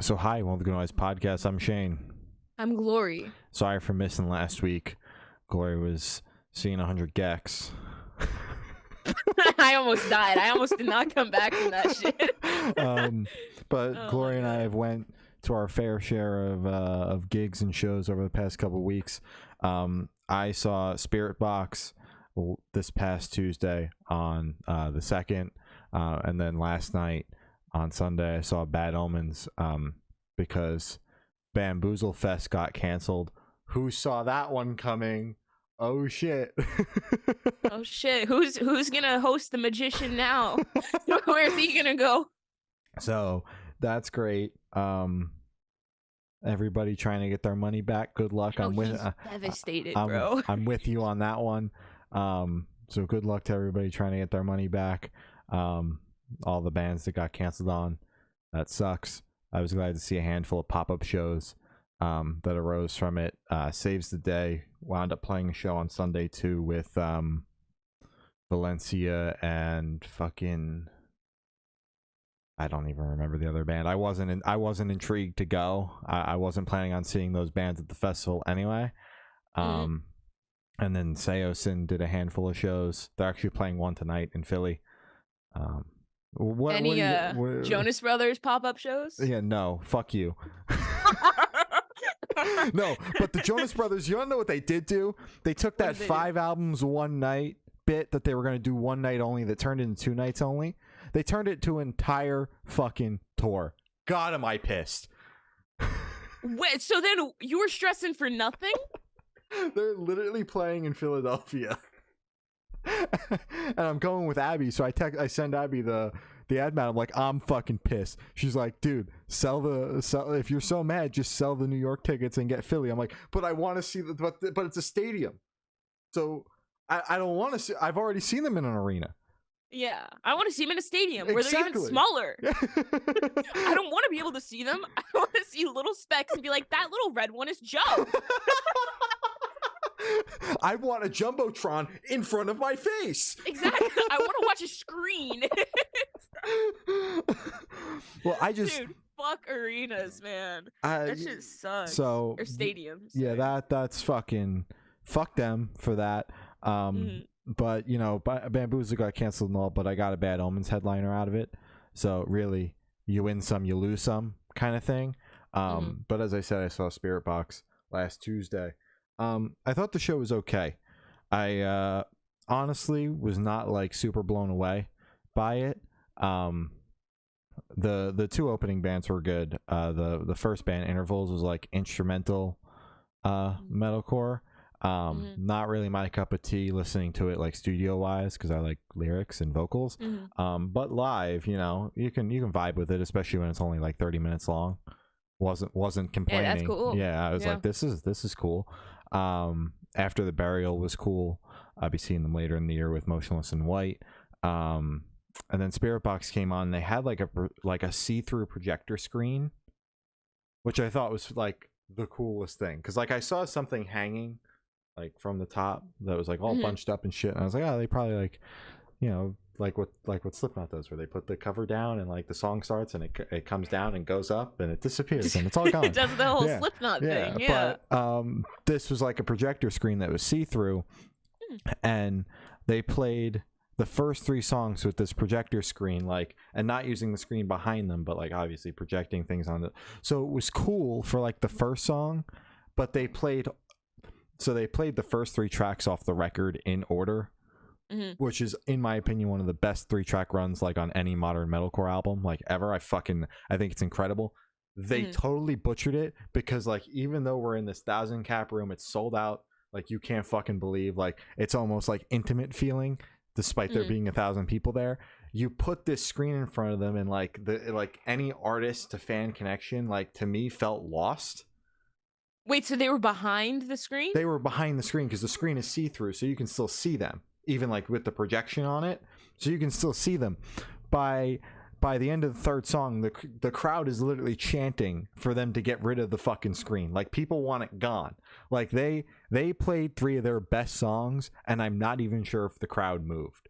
So hi, welcome to the Good Noise Podcast. I'm Shane. I'm Glory. Sorry for missing last week. Glory was seeing 100 gex. I almost died. I almost did not come back from that shit. But Oh Glory my and I God. have went to our fair share of gigs and shows over the past couple of weeks. I saw Spirit Box this past Tuesday on the 2nd, and then last night on Sunday I saw Bad Omens because Bamboozle Fest got canceled. Who saw that one coming? Oh shit. Oh shit. Who's gonna host the magician now? Where's he gonna go? So that's great. Everybody trying to get their money back. Good luck. Oh, he's devastated, bro. I'm with you on that one. So good luck to everybody trying to get their money back. All the bands that got canceled on. That sucks. I was glad to see a handful of pop-up shows that arose from it. Saves the Day wound up playing a show on Sunday too with Valencia and fucking I don't even remember the other band. I wasn't intrigued to go. I wasn't planning on seeing those bands at the festival anyway. And then Seosin did a handful of shows. They're actually playing one tonight in Philly. Any Jonas Brothers pop-up shows? Yeah, no, fuck you. No, but the Jonas Brothers, you don't know what they did do? They took that 5 albums one night bit that they were going to do one night only that turned into 2 nights only. They turned it to an entire fucking tour. God, am I pissed. Wait, so then you were stressing for nothing? They're literally playing in Philadelphia. And I'm going with Abby, so I send Abby the ad man. I'm like, I'm fucking pissed. She's like, dude, sell if you're so mad, just sell the New York tickets and get Philly. I'm like, but I want to see but it's a stadium, so I don't want to see. I've already seen them in an arena. Yeah, I want to see them in a stadium where they're even Exactly. smaller. I don't want to be able to see them. I want to see little specks and be like, that little red one is Joe. I want a jumbotron in front of my face. Exactly. I want to watch a screen. Well, Dude, fuck arenas, man. That shit sucks. So or stadiums. Yeah, that's fucking fuck them for that. But you know, Bamboozle got canceled and all, but I got a Bad Omens headliner out of it. So really, you win some, you lose some kind of thing. But as I said, I saw Spirit Box last Tuesday. I thought the show was okay. I honestly was not like super blown away by it. The 2 opening bands were good. The first band, Intervals, was like instrumental metalcore. Not really my cup of tea listening to it like studio wise, because I like lyrics and vocals. But live, you know, you can vibe with it, especially when it's only like 30 minutes long. Wasn't complaining. Yeah, that's cool. Yeah, I was like, this is cool. After the Burial was cool. I'll be seeing them later in the year with Motionless in White. And then Spirit Box came on. They had like a see-through projector screen, which I thought was like the coolest thing, because like I saw something hanging like from the top that was like all bunched up and shit, and I was like, oh, they probably like, you know, like what Slipknot does, where they put the cover down and like the song starts and it comes down and goes up and it disappears and it's all gone. It does the whole Slipknot thing. Yeah. But this was like a projector screen that was see-through, and they played the first 3 songs with this projector screen, like, and not using the screen behind them, but like obviously projecting things on it. So it was cool for like the first song, but they played the first 3 tracks off the record in order, which is, in my opinion, one of the best 3-track runs like on any modern metalcore album like ever. I think it's incredible. They totally butchered it, because like even though we're in this 1,000 cap room, it's sold out. Like you can't fucking believe, like it's almost like intimate feeling, despite there being 1,000 people there. You put this screen in front of them, and like any artist to fan connection, like to me, felt lost. Wait, so they were behind the screen? They were behind the screen, because the screen is see-through, so you can still see them, even like with the projection on it, so you can still see them. By the end of the 3rd song, the crowd is literally chanting for them to get rid of the fucking screen. Like people want it gone. Like they played 3 of their best songs, and I'm not even sure if the crowd moved.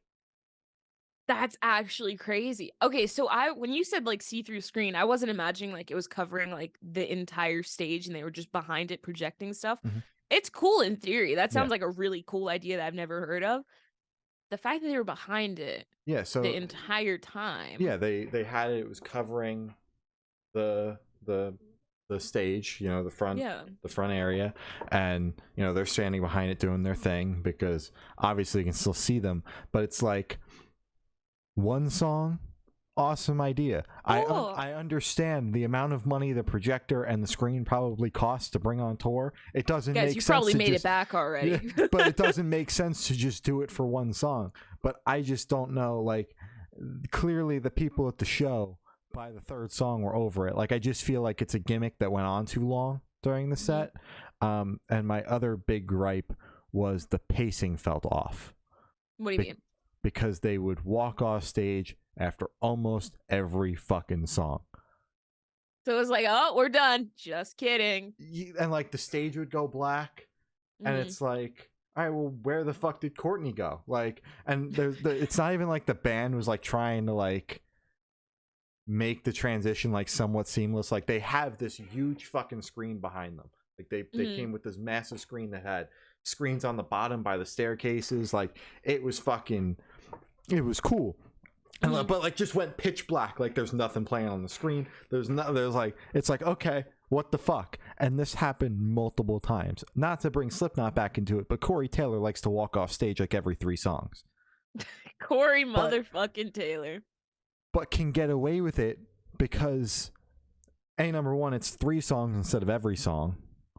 That's actually crazy. Okay, so I when you said like see-through screen, I wasn't imagining like it was covering like the entire stage and they were just behind it projecting stuff. Mhm. It's cool in theory. That Yeah. sounds like a really cool idea that I've never heard of. The fact that they were behind it Yeah, the so entire time. yeah, they had it. It was covering the the the stage, Yeah. the front area, and they're standing behind it doing their thing because obviously you can still see them, but it's like one song, awesome idea. Cool. I understand the amount of money the projector and the screen probably cost to bring on tour. It doesn't Guys, make you sense probably to made just, it back already. yeah, but it doesn't make sense to just do it for one song. But I just don't know, like, clearly the people at the show by the third song were over it. Like, I just feel like it's a gimmick that went on too long during the set. And my other big gripe was the pacing felt off. What do you mean? Because they would walk off stage after almost every fucking song. So it was like, oh, we're done. Just kidding. And like the stage would go black, and Mhm. it's like, all right, well, where the fuck did Courtney go? Like, and it's not even like the band was like trying to like make the transition like somewhat seamless. Like, they have this huge fucking screen behind them. Like they came with this massive screen that had screens on the bottom by the staircases. Like, it was cool. And but like just went pitch black. Like, there's nothing playing on the screen. There's like, it's like, okay, what the fuck? And this happened multiple times. Not to bring Slipknot back into it, but Corey Taylor likes to walk off stage like every 3 songs. Corey motherfucking Taylor. But can get away with it because number one, it's 3 songs instead of every song.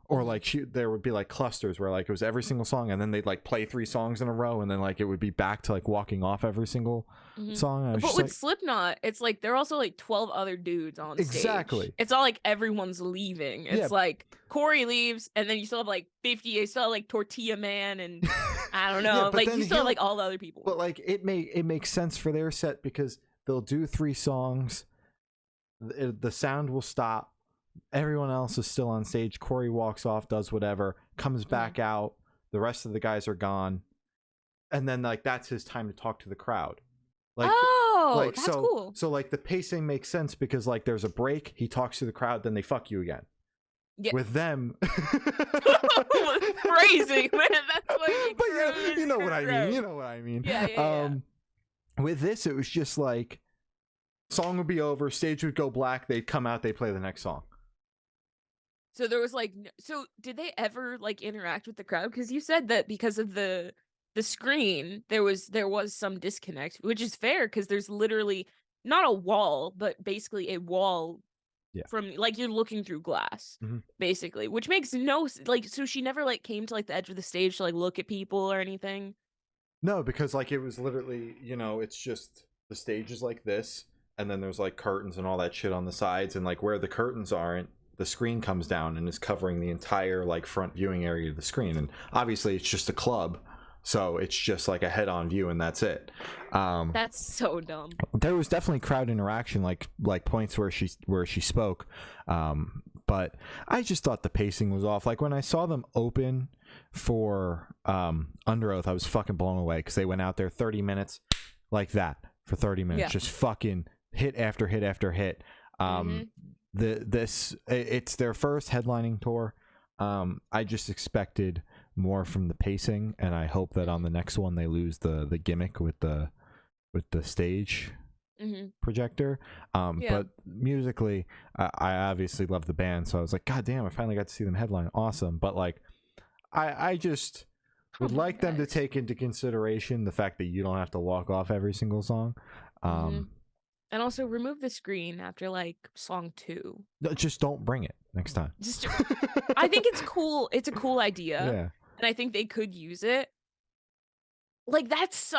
Or like there would be like clusters where like it was every single song, and then they'd like play 3 songs in a row, and then like it would be back to like walking off every single song. But with Slipknot, it's like there are also like 12 other dudes on stage. Exactly. It's not like everyone's leaving. It's like Corey leaves, and then you still have like 50. You still have like Tortilla Man, and I don't know. Like you still have like all the other people. But like it makes sense for their set because they'll do 3 songs. The sound will stop. Everyone else is still on stage. Corey walks off, does whatever, comes back out. The rest of the guys are gone, and then like that's his time to talk to the crowd. Like, that's cool. So like the pacing makes sense because like there's a break. He talks to the crowd, then they fuck you again. Yeah. With them, crazy man. That's like, but you know what I mean. You know what I mean. Yeah. With this, it was just like song would be over, stage would go black, they'd come out, they'd play the next song. So there was like, so did they ever like interact with the crowd? Because you said that because of the screen, there was some disconnect, which is fair because there's literally not a wall, but basically a wall from like you're looking through glass, basically, which makes no like. So she never like came to like the edge of the stage to like look at people or anything. No, because like it was literally, it's just the stage is like this, and then there's like curtains and all that shit on the sides, and like where the curtains aren't, the screen comes down and is covering the entire like front viewing area of the screen. And obviously it's just a club, so it's just like a head-on view, and that's it. That's so dumb. There was definitely crowd interaction, like points where she spoke, but I just thought the pacing was off. Like when I saw them open for Under Oath, I was fucking blown away because they went out there 30 minutes like that for 30 minutes, just fucking hit after hit after hit. It's their first headlining tour. I just expected more from the pacing, and I hope that on the next one they lose the gimmick with the stage projector. But musically, I obviously love the band, so I was like, God damn, I finally got to see them headline. Awesome. But like, I just would like them to take into consideration the fact that you don't have to walk off every single song. And also remove the screen after like song 2. No, just don't bring it next time. I think it's cool. It's a cool idea. Yeah. And I think they could use it. Like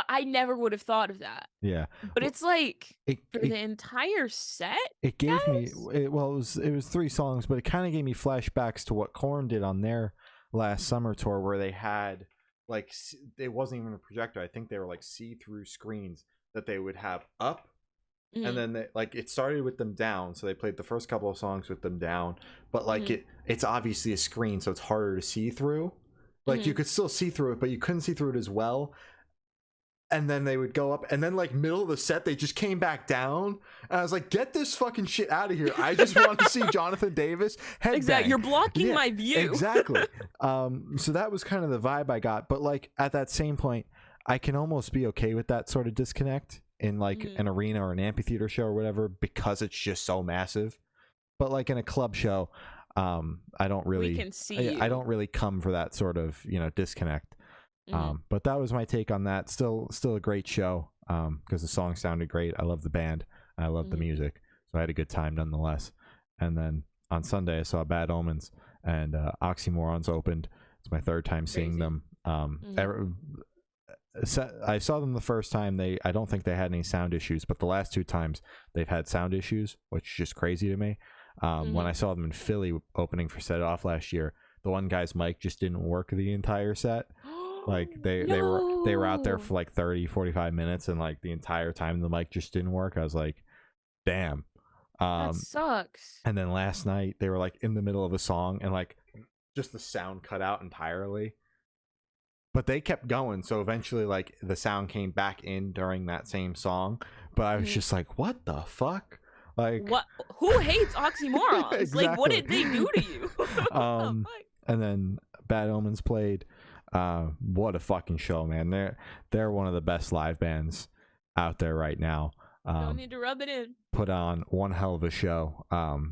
I never would have thought of that. Yeah. But it's like for the entire set. It gave me it was 3 songs, but it kind of gave me flashbacks to what Korn did on their last summer tour, where they had like it wasn't even a projector. I think they were like see-through screens that they would have up. And then it started with them down, so they played the first couple of songs with them down, but like it's obviously a screen, so it's harder to see through. Like you could still see through it, but you couldn't see through it as well. and then they would go up, and then like middle of the set they just came back down, and I was like, get this fucking shit out of here. I just want to see Jonathan Davis headbang. Exactly, you're blocking my view. Exactly. So that was kind of the vibe I got, but like at that same point I can almost be okay with that sort of disconnect in like an arena or an amphitheater show or whatever, because it's just so massive. But like in a club show, I don't really, we can see I don't really come for that sort of, you know, disconnect. But that was my take on that. Still a great show, because the song sounded great. I love the band, I love the music, so I had a good time nonetheless. And then on Sunday I saw Bad Omens, and Oxymorons opened. It's my third time seeing them. I saw them the first time. I don't think they had any sound issues, but the last two times they've had sound issues, which is just crazy to me. When I saw them in Philly opening for Set It Off last year, the one guy's mic just didn't work the entire set. Like they were out there for like 30-45 minutes, and like the entire time the mic just didn't work. I was like, damn. That sucks. And then last night they were like in the middle of a song, and like just the sound cut out entirely. But they kept going, so eventually like the sound came back in during that same song. But I was just like, what the fuck? Like, what? Who hates Oxymorons? Exactly. Like, what did they do to you? And then Bad Omens played. What a fucking show, man. They're one of the best live bands out there right now. Don't need to rub it in. Put on one hell of a show.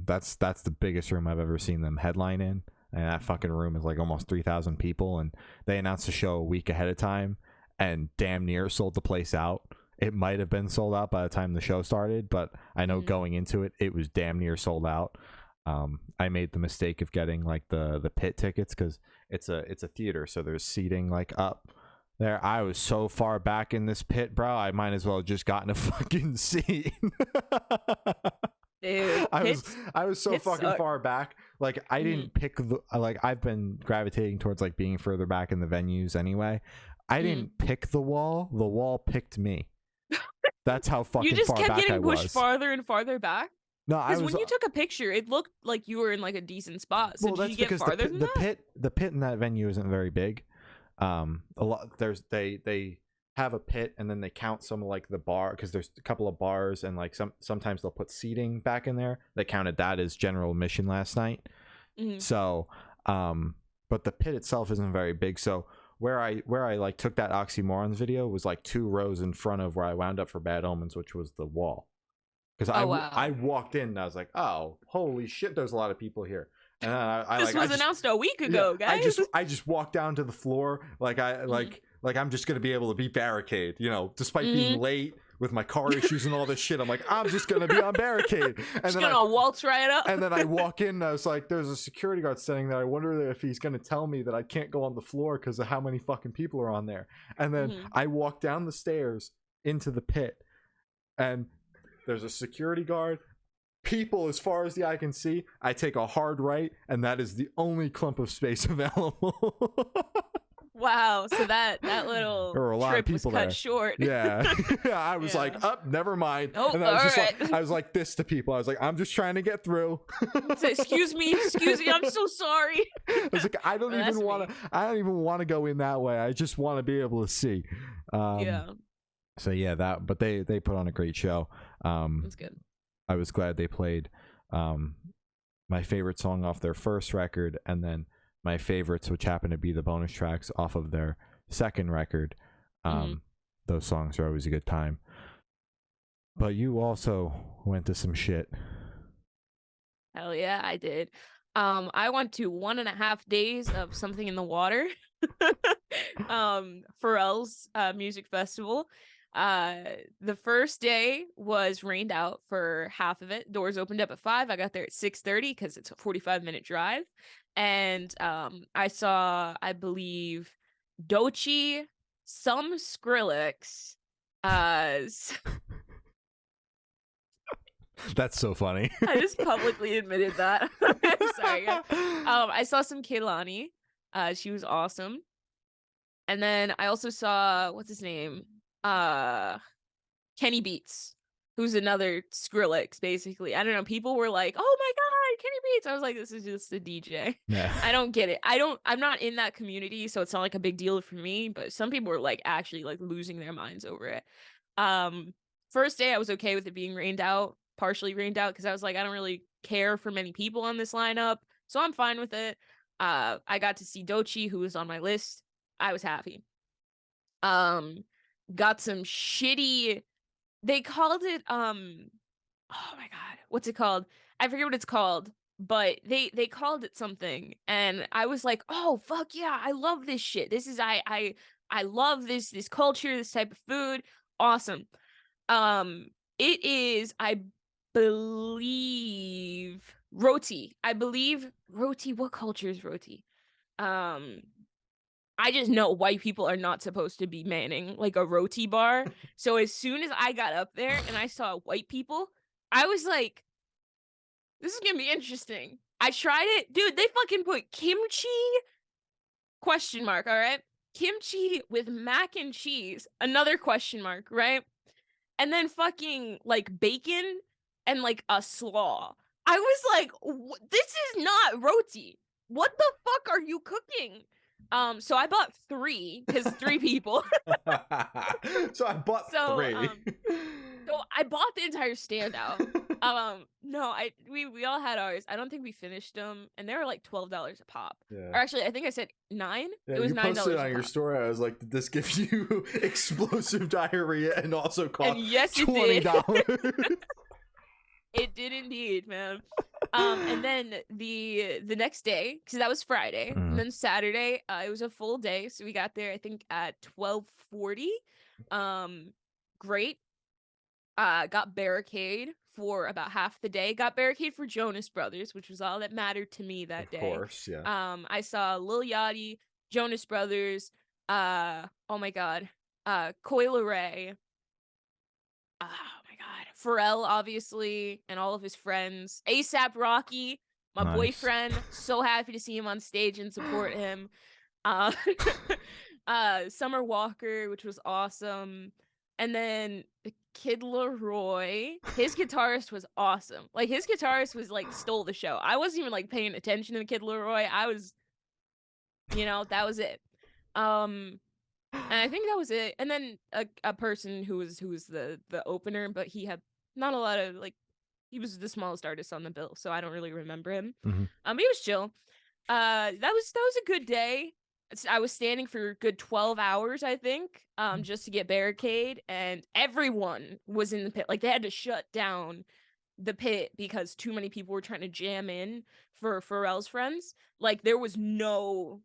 That's the biggest room I've ever seen them headline in. And that fucking room is like almost 3,000 people. And they announced the show a week ahead of time and damn near sold the place out. It might have been sold out by the time the show started, but I know going into it, it was damn near sold out. I made the mistake of getting like the pit tickets, because it's a theater, so there's seating like up there. I was so far back in this pit, bro. I might as well have just gotten a fucking seat. Dude, I was so fucking far back. Like I didn't pick I've been gravitating towards like being further back in the venues anyway. I didn't pick the wall picked me. That's how fucking you just far kept back getting I pushed was. farther and farther back. No, because when you took a picture, it looked like you were in like a decent spot. So did you get farther than that? The pit in that venue isn't very big. A lot they have a pit, and then they count some of like the bar, because there's a couple of bars, and like sometimes they'll put seating back in there. They counted that as general admission last night. So but the pit itself isn't very big. So where I like took that Oxymorons video was like 2 rows in front of where I wound up for Bad Omens, which was the wall. Because I walked in and I was like, oh, holy shit, there's a lot of people here. And this was announced a week ago, guys. I just walked down to the floor like I'm just gonna be able to beat Barricade, you know, despite being late with my car issues and all this shit. I'm like, I'm just gonna be on Barricade, and just then gonna waltz right up. And then I walk in and I was like, there's a security guard standing there. I wonder if he's gonna tell me that I can't go on the floor because of how many fucking people are on there. And then I walk down the stairs into the pit, and there's a security guard, people as far as the eye can see. I take a hard right, and that is the only clump of space available. Wow, so that little there were a lot trip of people was cut there. short. Yeah. I was like, never mind. Oh, and I was right. I was like this to people. I was like, I'm just trying to get through. So, excuse me, I'm so sorry. I was like, I don't even want to go in that way. I just want to be able to see. So yeah, but they put on a great show. That's good. I was glad they played my favorite song off their first record, and then my favorites, which happen to be the bonus tracks off of their second record. Those songs are always a good time. But you also went to some shit. Hell yeah, I did. I went to 1.5 days of Something in the Water. Pharrell's music festival. The first day was rained out for half of it. Doors opened up at 5. I got there at 6:30 because it's a 45-minute drive. And I saw, I believe, Doechii, some Skrillex. That's so funny. I just publicly admitted that. Sorry. I saw some Kehlani. She was awesome. And then I also saw, what's his name? Kenny Beats, who's another Skrillex, basically. I don't know. People were like, oh my God, Kenny Beats. I was like, this is just a DJ. Yeah. I don't get it. I'm not in that community, so it's not like a big deal for me, but some people are like actually like losing their minds over it. First day I was okay with it being rained out, partially rained out, because I was like, I don't really care for many people on this lineup, so I'm fine with it. I got to see Doechii, who was on my list. I was happy. Got some shitty, they called it oh my god, what's it called? I forget what it's called, but they called it something, and I was like, oh fuck yeah, I love this shit. This is I love this culture, this type of food. Awesome. It is, I believe, roti. I believe roti. What culture is roti? I just know white people are not supposed to be manning like a roti bar. So as soon as I got up there and I saw white people, I was like, this is gonna be interesting. I tried it. Dude, they fucking put kimchi ? All right? Kimchi with mac and cheese, another ? Right? And then fucking like bacon and like a slaw. I was like, this is not roti. What the fuck are you cooking? So I bought 3 because 3 people. So I bought 3. So I bought the entire stand out. No, we all had ours. I don't think we finished them, and they were like $12 a pop. Yeah. Or actually, I think I said 9. Yeah, it was you $9 posted a on your pop. story. I was like, did this give you explosive diarrhea and also cost And yes, it did. $20? It did indeed, man. And then the next day, because that was Friday, and then Saturday, it was a full day, so we got there I think at 12:40. Great. Got Barricade for about half the day. Got Barricade for Jonas Brothers, which was all that mattered to me that day. Of course, yeah. I saw Lil Yachty, Jonas Brothers, oh my god, Coi Leray. Oh my god, Pharrell, obviously, and all of his friends. A$AP Rocky, my Nice. boyfriend. So happy to see him on stage and support him. Summer Walker, which was awesome. And then the Kid Laroi, his guitarist was awesome. Like, his guitarist was like stole the show. I wasn't even like paying attention to the Kid Laroi. I was, that was it. And I think that was it. And then a person who was the opener, but he had not a lot of like, he was the smallest artist on the bill, so I don't really remember him. But he was chill. That was a good day. I was standing for a good 12 hours, I think, just to get Barricade, and everyone was in the pit. Like, they had to shut down the pit because too many people were trying to jam in for Pharrell's friends. Like, there was no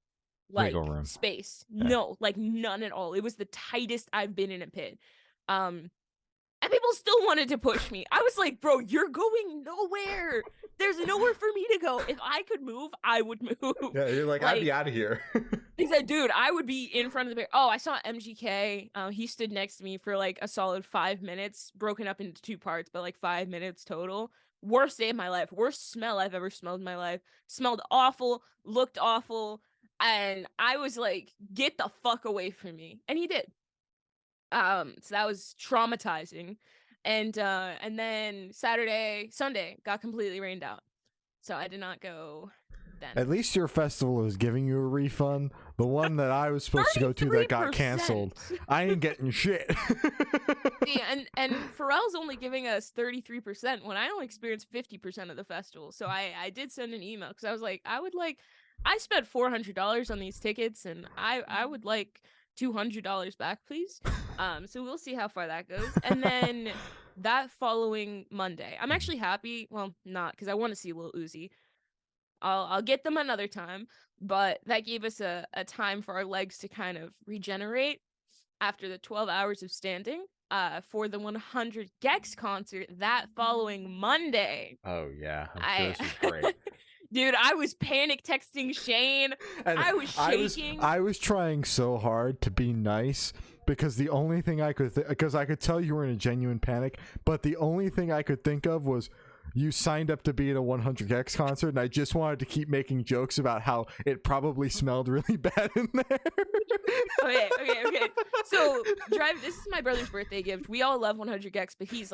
like Wiggle room. space. Yeah. No, like none at all. It was the tightest I've been in a pit. And people still wanted to push me. I was like, bro, you're going nowhere. There's nowhere for me to go. If I could move, I would move. Yeah, you're like, I'd be out of here. He said, dude, I would be in front of the bear. Oh, I saw MGK. He stood next to me for like a solid 5 minutes, broken up into 2 parts, but like 5 minutes total. Worst day of my life. Worst smell I've ever smelled in my life. Smelled awful, looked awful. And I was like, get the fuck away from me. And he did. So that was traumatizing. And then Sunday got completely rained out. So I did not go then. At least your festival is giving you a refund. The one that I was supposed to go to that got 33%. canceled, I ain't getting shit. Yeah, and Pharrell's only giving us 33% when I only experienced 50% of the festival. So I did send an email because I was like, I spent $400 on these tickets, and I would like $200 back, please. So we'll see how far that goes. And then that following Monday, I'm actually happy. Well, not because I want to see Lil Uzi. I'll get them another time, but that gave us a time for our legs to kind of regenerate after the 12 hours of standing. For the 100 Gex concert that following Monday. Oh yeah, I'm sure this was great. Dude, I was panic texting Shane. And I was shaking. I was trying so hard to be nice because the only thing I could because I could tell you were in a genuine panic, but the only thing I could think of was you signed up to be at a 100X concert, and I just wanted to keep making jokes about how it probably smelled really bad in there. Okay. So, this is my brother's birthday gift. We all love 100X, but he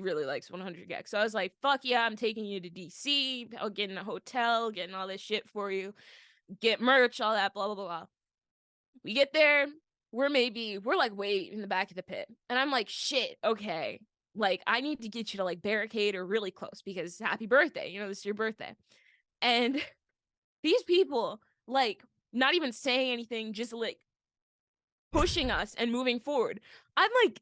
really likes 100X. So I was like, fuck yeah, I'm taking you to DC. I'll get in a hotel, getting all this shit for you, get merch, all that, blah, blah, blah, blah. We get there, we're like way in the back of the pit. And I'm like, shit, okay. Like, I need to get you to like barricade or really close because happy birthday. This is your birthday. And these people, like, not even saying anything, just like pushing us and moving forward. I'm like,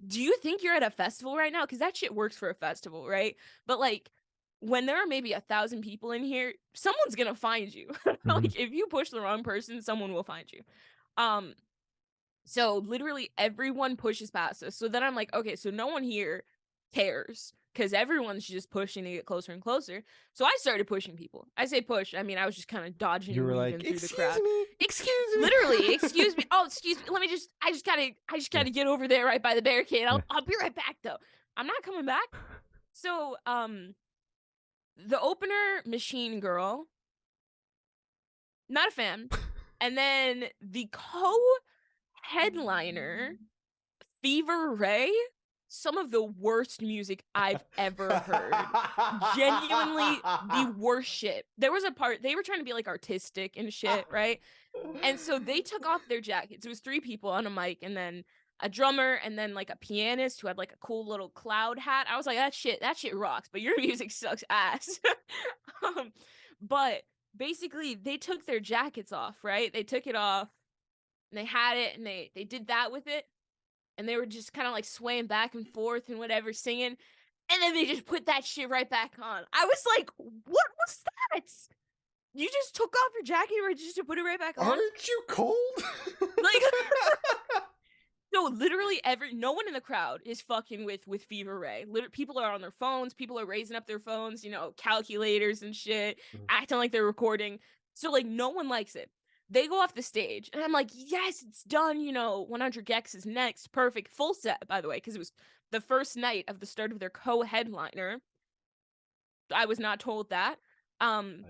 do you think you're at a festival right now? Because that shit works for a festival, right? But like, when there are maybe 1,000 people in here, someone's gonna find you. Like, if you push the wrong person, someone will find you. So literally everyone pushes past us. So then I'm like, okay, so no one here cares because everyone's just pushing to get closer and closer. So I started pushing people. I say push, I mean I was just kind of dodging You were and like, weaving through the excuse crowd. me, excuse me. Literally, excuse me. Oh, excuse me. Let me just. I just gotta get over there right by the barricade. I'll be right back though. I'm not coming back. So the opener, Machine Girl, not a fan, and then the co-headliner, Fever Ray, some of the worst music I've ever heard. Genuinely the worst shit. There was a part they were trying to be like artistic and shit, right? And so they took off their jackets. It was 3 people on a mic, and then a drummer, and then like a pianist who had like a cool little cloud hat. I was like, that shit rocks, but your music sucks ass. But basically they took their jackets off, right? They took it off and they had it and they did that with it. And they were just kind of like swaying back and forth and whatever, singing. And then they just put that shit right back on. I was like, what was that? You just took off your jacket just to put it right back on? Aren't you cold? Like, no, literally no one in the crowd is fucking with Fever Ray. People are on their phones. People are raising up their phones, calculators and shit, acting like they're recording. So like, no one likes it. They go off the stage, and I'm like, yes, it's done. 100X is next. Perfect. Full set, by the way, because it was the first night of the start of their co-headliner. I was not told that. I didn't know.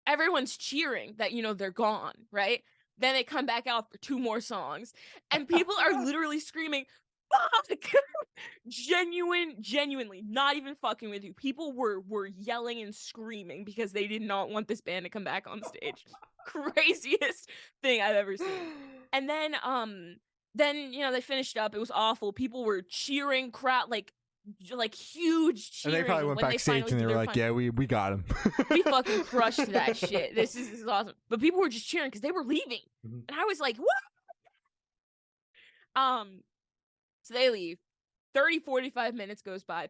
Everyone's cheering that, they're gone, right? Then they come back out for 2 more songs, and people are literally screaming, fuck! Genuinely, not even fucking with you. People were yelling and screaming because they did not want this band to come back on stage. Craziest thing I've ever seen. And then they finished up. It was awful. People were cheering, crowd like huge cheering. And they probably went backstage and they were like, yeah, we got him. We fucking crushed that shit. This is awesome. But people were just cheering because they were leaving. And I was like, what? So they leave. 30-45 minutes goes by.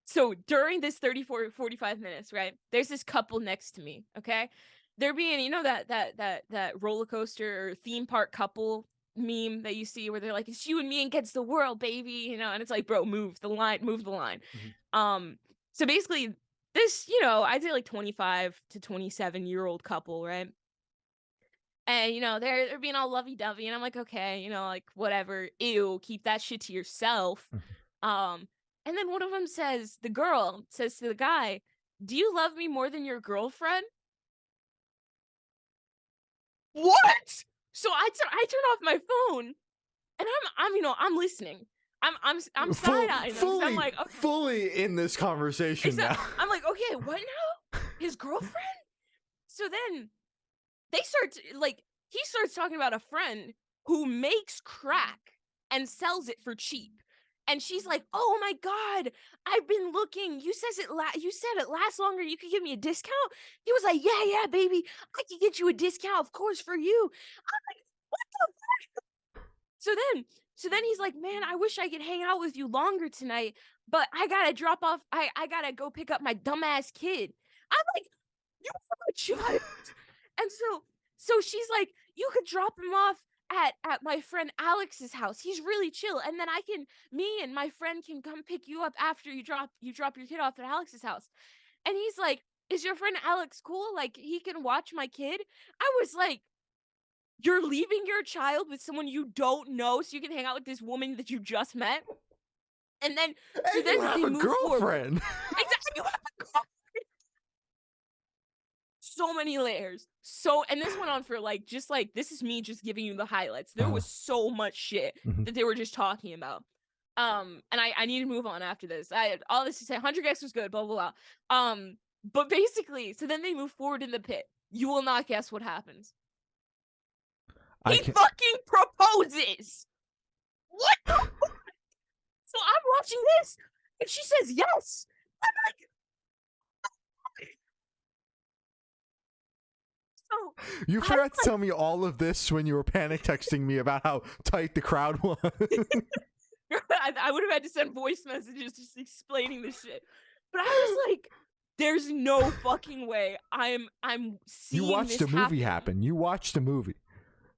So during this 45 minutes, right, there's this couple next to me, okay? They're being, that roller coaster or theme park couple meme that you see where they're like, it's you and me against the world, baby, and it's like, bro, move the line. So basically this, I'd say like 25 to 27-year-old couple, right? And, they're being all lovey-dovey, and I'm like, okay, like, whatever, ew, keep that shit to yourself. And then one of them the girl says to the guy, do you love me more than your girlfriend? What? So I turn off my phone, and I'm listening. I'm side-eyeing them. I'm like, okay. Fully in this conversation now. I'm like, okay, what now? His girlfriend? So then he starts talking about a friend who makes crack and sells it for cheap. And she's like, oh my God, I've been looking. You said it lasts longer. You could give me a discount. He was like, yeah, baby. I could get you a discount, of course, for you. I'm like, what the fuck? So then he's like, man, I wish I could hang out with you longer tonight, but I gotta drop off. I gotta go pick up my dumbass kid. I'm like, you are a child. And so she's like, you could drop him off at my friend Alex's house. He's really chill. And then me and my friend can come pick you up after you drop your kid off at Alex's house. And he's like, is your friend Alex cool? Like, he can watch my kid? I was like, you're leaving your child with someone you don't know so you can hang out with this woman that you just met? And then And then you have they a move forward. girlfriend. Exactly. You have a girlfriend. So many layers. And this went on for like, just like, this is me just giving you the highlights. There was so much shit Mhm. that they were just talking about. And I need to move on after this. I had all this to say. 100 Gex was good, blah blah blah. But basically, so then they move forward in the pit. You will not guess what happens. He fucking proposes. What the fuck? So I'm watching this, and she says yes. I'm like, so You forgot to tell me all of this when you were panic texting me about how tight the crowd was. I would have had to send voice messages just explaining this shit. But I was like, there's no fucking way I'm seeing You watched this a movie happen. You watched a movie.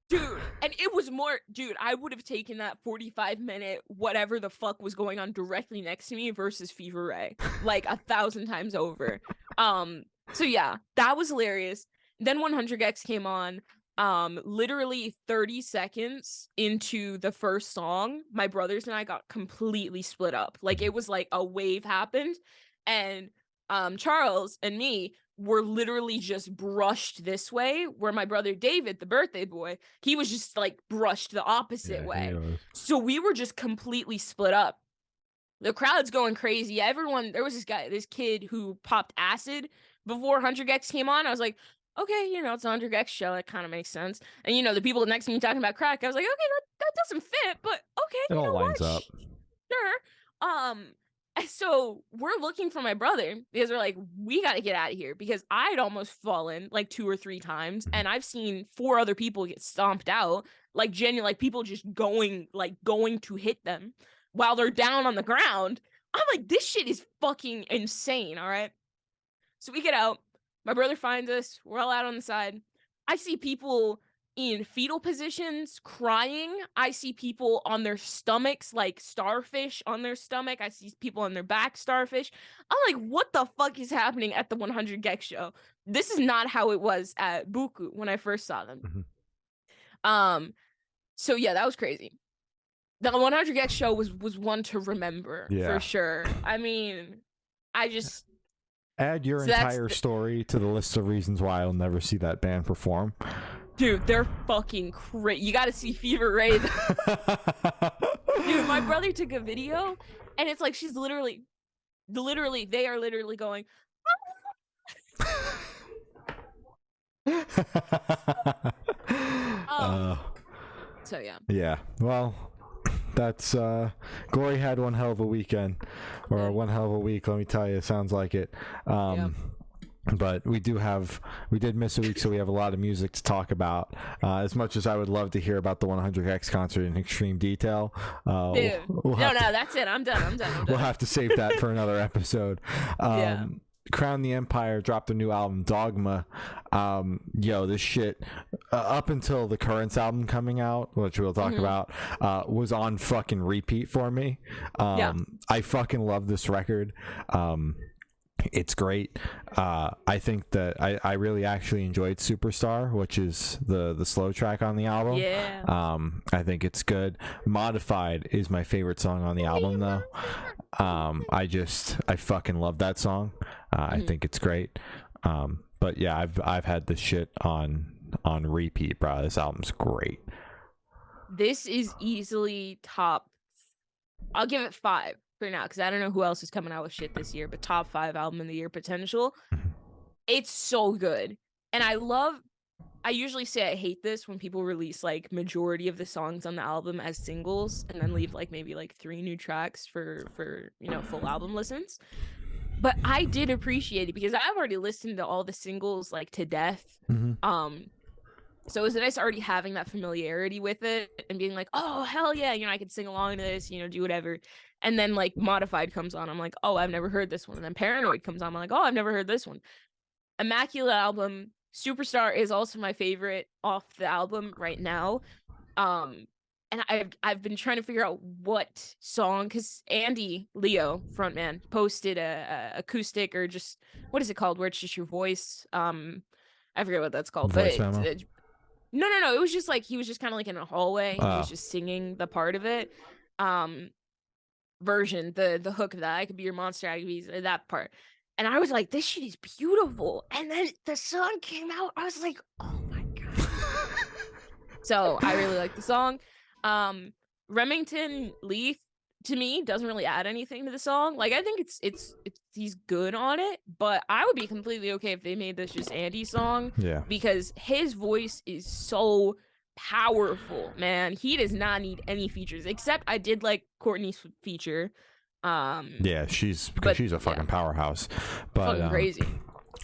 Dude, and it was more, dude, I would have taken that 45-minute whatever the fuck was going on directly next to me versus Fever Ray, like 1,000 times over. So yeah, that was hilarious. Then 100 Gex came on. Literally 30 seconds into the first song, my brothers and I got completely split up. Like, it was like a wave happened, and Charles and me were literally just brushed this way, where my brother David, the birthday boy, he was just like brushed the opposite way. So we were just completely split up. The crowd's going crazy. Everyone, there was this kid who popped acid before 100 Gex came on. I was like, okay, it's a 100 Gex show. It kind of makes sense. And the people next to me talking about crack, I was like, okay, that doesn't fit, but okay, it all lines up. Sure. So we're looking for my brother because we're like, we got to get out of here, because I'd almost fallen like 2 or 3 times, and I've seen 4 other people get stomped out, like genuine, like people just going to hit them while they're down on the ground. I'm like, this shit is fucking insane. All right. So we get out. My brother finds us. We're all out on the side. I see people in fetal positions crying. I see people on their stomachs, like starfish on their stomach. I see people on their back, starfish. I'm like, what the fuck is happening at the 100 Gex show? This is not how it was at Buku when I first saw them. Mm-hmm. So yeah, that was crazy. The 100 Gex show was one to remember, for sure. I mean, I just add your entire story to the list of reasons why I'll never see that band perform. Dude, they're fucking crazy. You gotta see Fever Ray. Dude, my brother took a video, and it's like she's literally, they are literally going. So yeah. Yeah. Well, that's Glory had one hell of a weekend, or one hell of a week. Let me tell you, it sounds like it. But we did miss a week, so we have a lot of music to talk about. As much as I would love to hear about the 100 Gex concert in extreme detail, Dude, that's it. I'm done. We'll have to save that for another episode. Crown the Empire dropped a new album, Dogma. This shit, up until the Currents album coming out, which we'll talk about, was on fucking repeat for me. I fucking love this record. It's great. I think that I really actually enjoyed Superstar, which is the slow track on the album. I think it's good. Modified is my favorite song on the album, though. I fucking love that song. I think it's great. But yeah, I've had this shit on repeat, bro. This album's great. This is easily top. I'll give it 5 for now, because I don't know who else is coming out with shit this year, but top 5 album of the year potential. It's so good. And I usually say I hate this when people release like majority of the songs on the album as singles and then leave like maybe like 3 new tracks for full album listens. But I did appreciate it because I've already listened to all the singles like to death. So it was nice already having that familiarity with it and being like, oh, hell yeah, I could sing along to this, do whatever. And then like Modified comes on, I'm like, oh, I've never heard this one. And then Paranoid comes on, I'm like, oh, I've never heard this one. Immaculate album. Superstar is also my favorite off the album right now. And I've been trying to figure out what song, because Andy Leo, frontman, posted a acoustic, or just, what is it called, where it's just your voice. I forget what that's called. Voice but memo? No. It was just like he was just kind of like in a hallway. He was just singing the part of it. version, the hook of that. I could be your monster, I could be that part. And I was like, this shit is beautiful. And then the song came out. I was like, oh my God. So I really like the song. Remington Leith to me doesn't really add anything to the song. Like I think it's he's good on it, but I would be completely okay if they made this just Andy's song. Yeah. Because his voice is so powerful, man. He does not need any features, except I did like Courtney's feature. Yeah, she's a fucking powerhouse. But fucking crazy.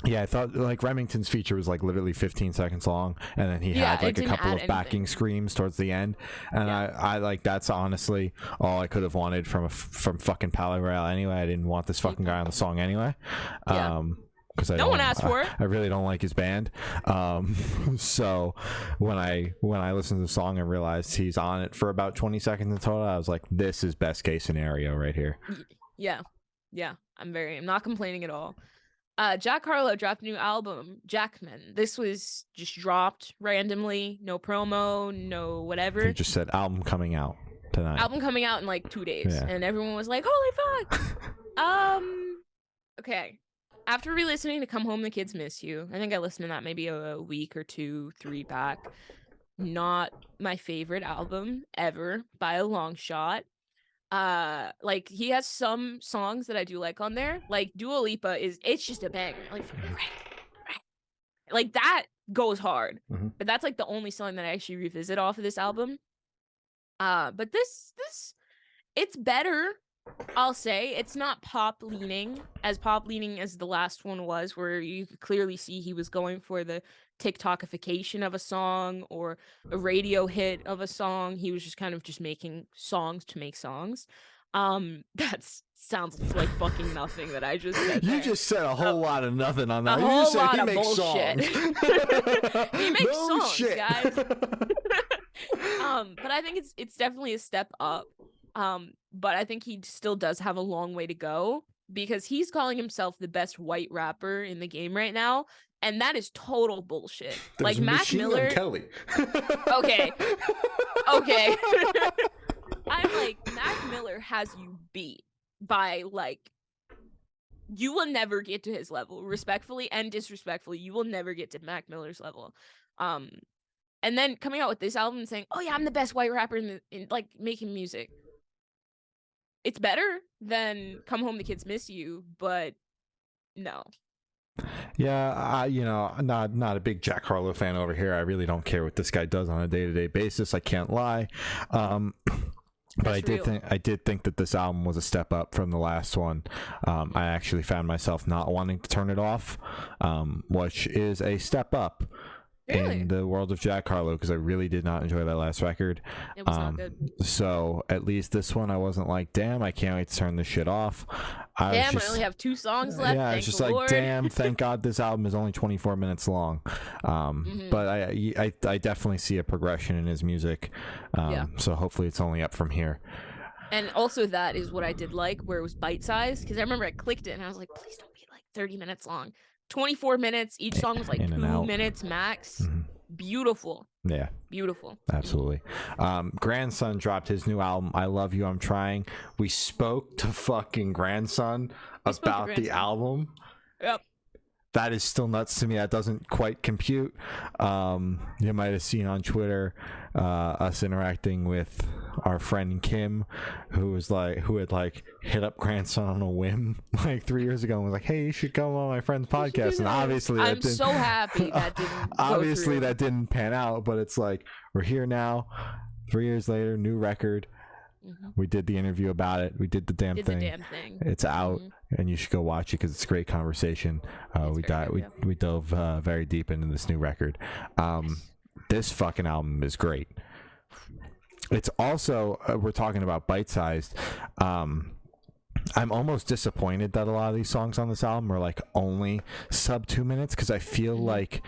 Yeah, I thought like Remington's feature was like literally 15 seconds long, and then he had like a couple of backing screams towards the end, and I like that's honestly all I could have wanted from fucking Palaye Royale anyway. I didn't want this fucking guy on the song anyway. Because no one asked for it. I really don't like his band. So when I listened to the song and realized he's on it for about 20 seconds in total, I was like, this is best case scenario right here. Yeah. I'm not complaining at all. Jack Harlow dropped a new album, Jackman. This was just dropped randomly, no promo, no whatever. He just said album coming out tonight. Album coming out in like 2 days, and everyone was like, "Holy fuck!" Okay. After re-listening to "Come Home, the Kids Miss You," I think I listened to that maybe a week or 2, 3 back. Not my favorite album ever by a long shot. Like he has some songs that I do like on there. Like Dua Lipa it's just a banger. Like that goes hard. Mm-hmm. But that's like the only song that I actually revisit off of this album. But this it's better. I'll say it's not pop leaning as the last one was, where you could clearly see he was going for the TikTokification of a song or a radio hit of a song. He was just kind of just making songs to make songs. That sounds like fucking nothing that I just said. You just said a whole lot of nothing on that. A whole lot of bullshit. He makes songs, shit. guys. But I think it's definitely a step up. But I think he still does have a long way to go, because he's calling himself the best white rapper in the game right now, and that is total bullshit. There's like Mac Machine Miller. Kelly. Okay. I'm like, Mac Miller has you beat by like, you will never get to his level, respectfully and disrespectfully. You will never get to Mac Miller's level. And then coming out with this album and saying, "Oh yeah, I'm the best white rapper in like making music." It's better than "Come Home, the Kids Miss You," but no. Yeah, not a big Jack Harlow fan over here. I really don't care what this guy does on a day-to-day basis. I can't lie. But I did think that this album was a step up from the last one. I actually found myself not wanting to turn it off, which is a step up. Really? In the world of Jack Harlow, because I really did not enjoy that last record. It was not good. So at least this one, I wasn't like, damn, I can't wait to turn this shit off. I only have 2 songs left. Yeah, it's just like, damn, thank God this album is only 24 minutes long. But I definitely see a progression in his music. So hopefully it's only up from here. And also that is what I did like, where it was bite-sized, because I remember I clicked it and I was like, please don't be like 30 minutes long. 24 minutes. Each song was like 2 minutes max. Mm-hmm. Beautiful. Yeah. Beautiful. Absolutely. Grandson dropped his new album, I Love You, I'm Trying. We spoke to fucking Grandson about the album. Yep. That is still nuts to me. That doesn't quite compute. You might have seen on Twitter us interacting with our friend Kim, who had hit up Grandson on a whim like 3 years ago and was like, "Hey, you should come on my friend's podcast." And obviously, I'm so happy that didn't. Obviously, that didn't pan out. But it's like, we're here now, 3 years later, new record. Mm-hmm. We did the interview about it. We did the damn thing. It's out, and you should go watch it because it's a great conversation. We dove very deep into this new record. This fucking album is great. It's also we're talking about bite-sized. I'm almost disappointed that a lot of these songs on this album are like only sub 2 minutes, because I feel like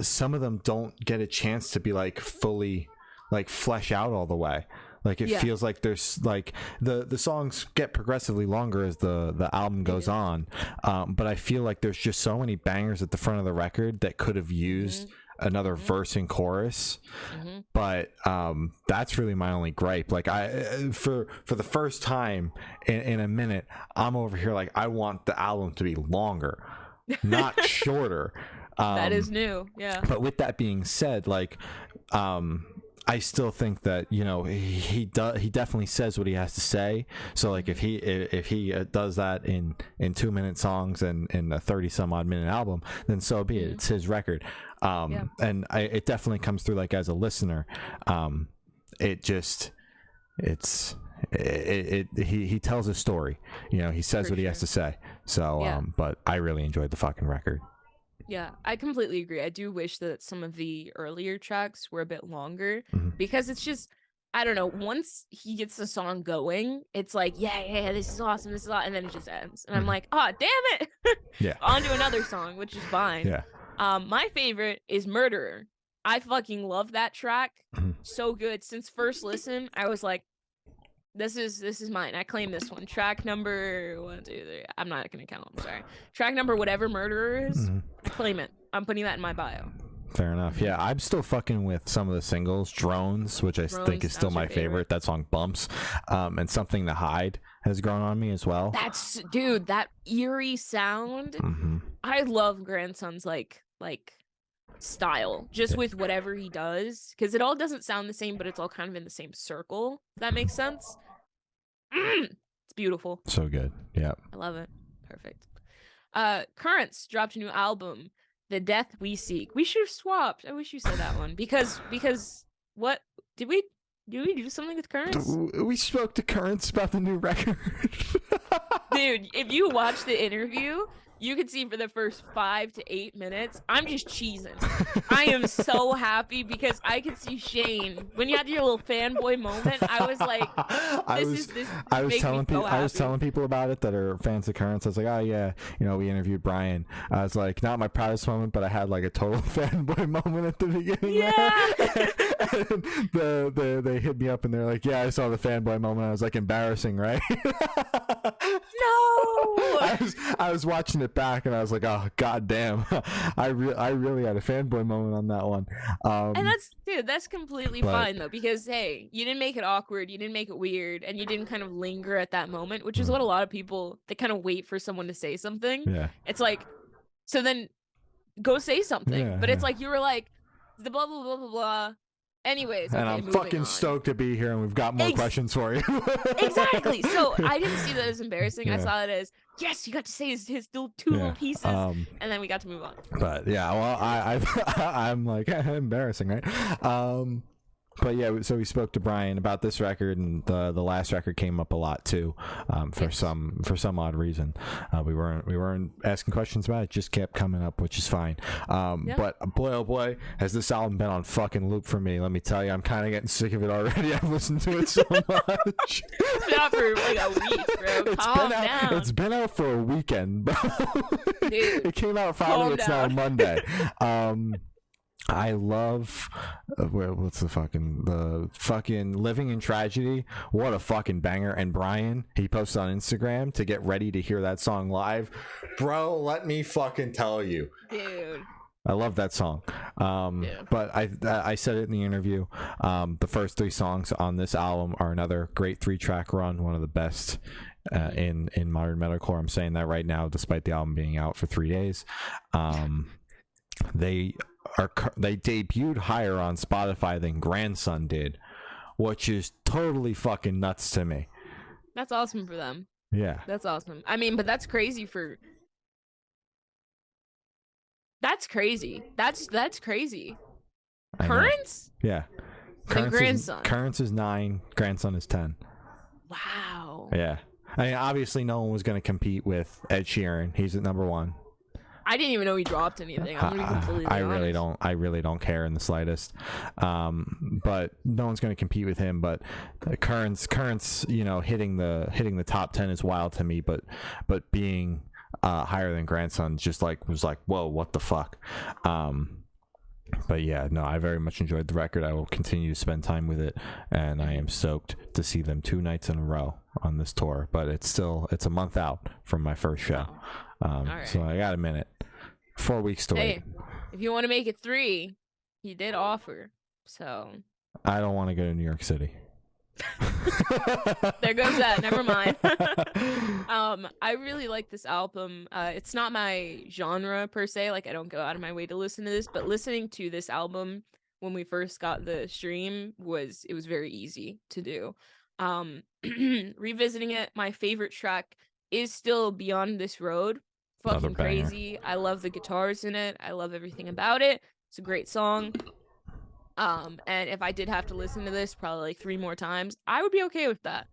some of them don't get a chance to be like fully like flesh out all the way. Like it feels like there's like the songs get progressively longer as the album goes on, but I feel like there's just so many bangers at the front of the record that could have used another verse and chorus. But that's really my only gripe. Like I for the first time in a minute, I'm over here like I want the album to be longer, not shorter. That is new. Yeah. But with that being said, like I still think that, you know, he definitely says what he has to say. So like if he does that in 2-minute songs and in a 30 some odd minute album, then so be it. It's his record. And it definitely comes through, like, as a listener. He tells a story, you know, he says For what he has to say. So but I really enjoyed the fucking record. Yeah, I completely agree. I do wish that some of the earlier tracks were a bit longer because it's just, I don't know, once he gets the song going, it's like, yeah, this is awesome, and then it just ends. And I'm like, oh, damn it. Yeah. On to another song, which is fine. Yeah. My favorite is Murderer. I fucking love that track. So good. Since first listen, I was like, this is mine. I claim this one. Track number 1, 2, 3. I'm not gonna count. I'm sorry. Track number whatever Murderer is. I claim it. I'm putting that in my bio. Fair enough. Yeah, I'm still fucking with some of the singles. Drones, which I think is still my favorite. That song bumps. And Something to Hide has grown on me as well. That's, dude, that eerie sound. I love Grandson's like style, just with whatever he does, because it all doesn't sound the same, but it's all kind of in the same circle, if that makes sense. It's beautiful. So good. Yeah, I love it. Perfect. Currents dropped a new album, The Death We Seek. We should have swapped. I wish you said that one because what did we do something with Currents? We spoke to Currents about the new record. Dude, if you watch the interview, you can see for the first 5 to 8 minutes, I'm just cheesing. I am so happy because I could see Shane. When you had your little fanboy moment, I was like, I was telling people about it that are fans of Currents. I was like, oh yeah, you know, we interviewed Brian. I was like, not my proudest moment, but I had like a total fanboy moment at the beginning. Yeah. And they hit me up and they're like, yeah, I saw the fanboy moment. I was like, embarrassing, right? No. I was watching it back and I was like, oh god damn. I really had a fanboy moment on that one. And that's completely fine though, because hey, you didn't make it awkward, you didn't make it weird, and you didn't kind of linger at that moment, which is what a lot of people, they kind of wait for someone to say something. Yeah. It's like, so then go say something. But it's like you were like the blah blah blah blah blah. Anyways, and okay, I'm fucking stoked to be here, and we've got more questions for you. Exactly. So I didn't see that as embarrassing. I saw it as, yes, you got to say his two little pieces, and then we got to move on. But yeah, well, I'm like embarrassing, right? But yeah, so we spoke to Brian about this record, and the last record came up a lot too, for some odd reason. We weren't asking questions about it; just kept coming up, which is fine. But boy, oh boy, has this album been on fucking loop for me. Let me tell you, I'm kind of getting sick of it already. I've listened to it so much. It's been out for like a week, bro. Calm down. It's been out for a weekend, bro. Dude, it came out Friday. It's now Monday. I love what's the fucking Living in Tragedy. What a fucking banger. And Brian, he posted on Instagram to get ready to hear that song live. Bro, let me fucking tell you, dude, I love that song. But I said it in the interview. The first 3 songs on this album are another great 3-track run, one of the best in modern metalcore. I'm saying that right now, despite the album being out for 3 days. They debuted higher on Spotify than Grandson did, which is totally fucking nuts to me. That's awesome for them. Yeah, that's awesome. I mean, but that's crazy That's crazy. That's crazy. Currents? Yeah. Currents is 9. Grandson is 10. Wow. Yeah. I mean, obviously, no one was going to compete with Ed Sheeran. He's at number 1. I didn't even know he dropped anything. I'm gonna be completely honest. I really don't care in the slightest. But no one's going to compete with him. But Currents, you know, hitting the top 10 is wild to me. But being higher than Grandson just was like, whoa, what the fuck. But yeah, no, I very much enjoyed the record. I will continue to spend time with it, and I am stoked to see them 2 nights in a row on this tour. But it's a month out from my first show. Right. So I got a minute. 4 weeks to wait. If you want to make it 3, He did offer. So I don't want to go to New York City. there goes that. Never mind. I really like this album. It's not my genre per se. Like I don't go out of my way to listen to this, but listening to this album when we first got the stream was very easy to do. Revisiting it, my favorite track is still Beyond This Road. Another Fucking banger. crazy. I love the guitars in it. I love everything about it. It's a great song. And if I did have to listen to this probably like 3 more times, I would be okay with that.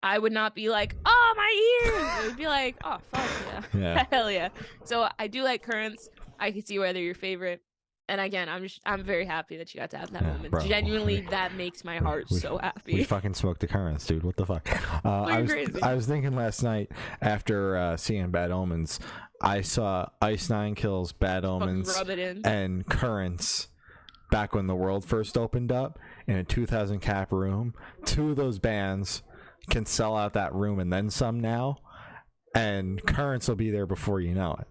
I would not be like, oh, my ears. It would be like, oh, fuck yeah. Yeah. Hell yeah. So I do like Currents. I can see why they're your favorite. And again, I'm very happy that you got to have that Yeah, moment. bro. Genuinely, that makes my heart so happy. We fucking smoked the Currents, dude. What the fuck? Crazy. I was thinking last night after seeing Bad Omens, I saw Ice Nine Kills, Bad Omens, rub it in. and Currents back when the world first opened up in a 2,000 cap room. 2 of those bands can sell out that room and then some now, and Currents will be there before you know it.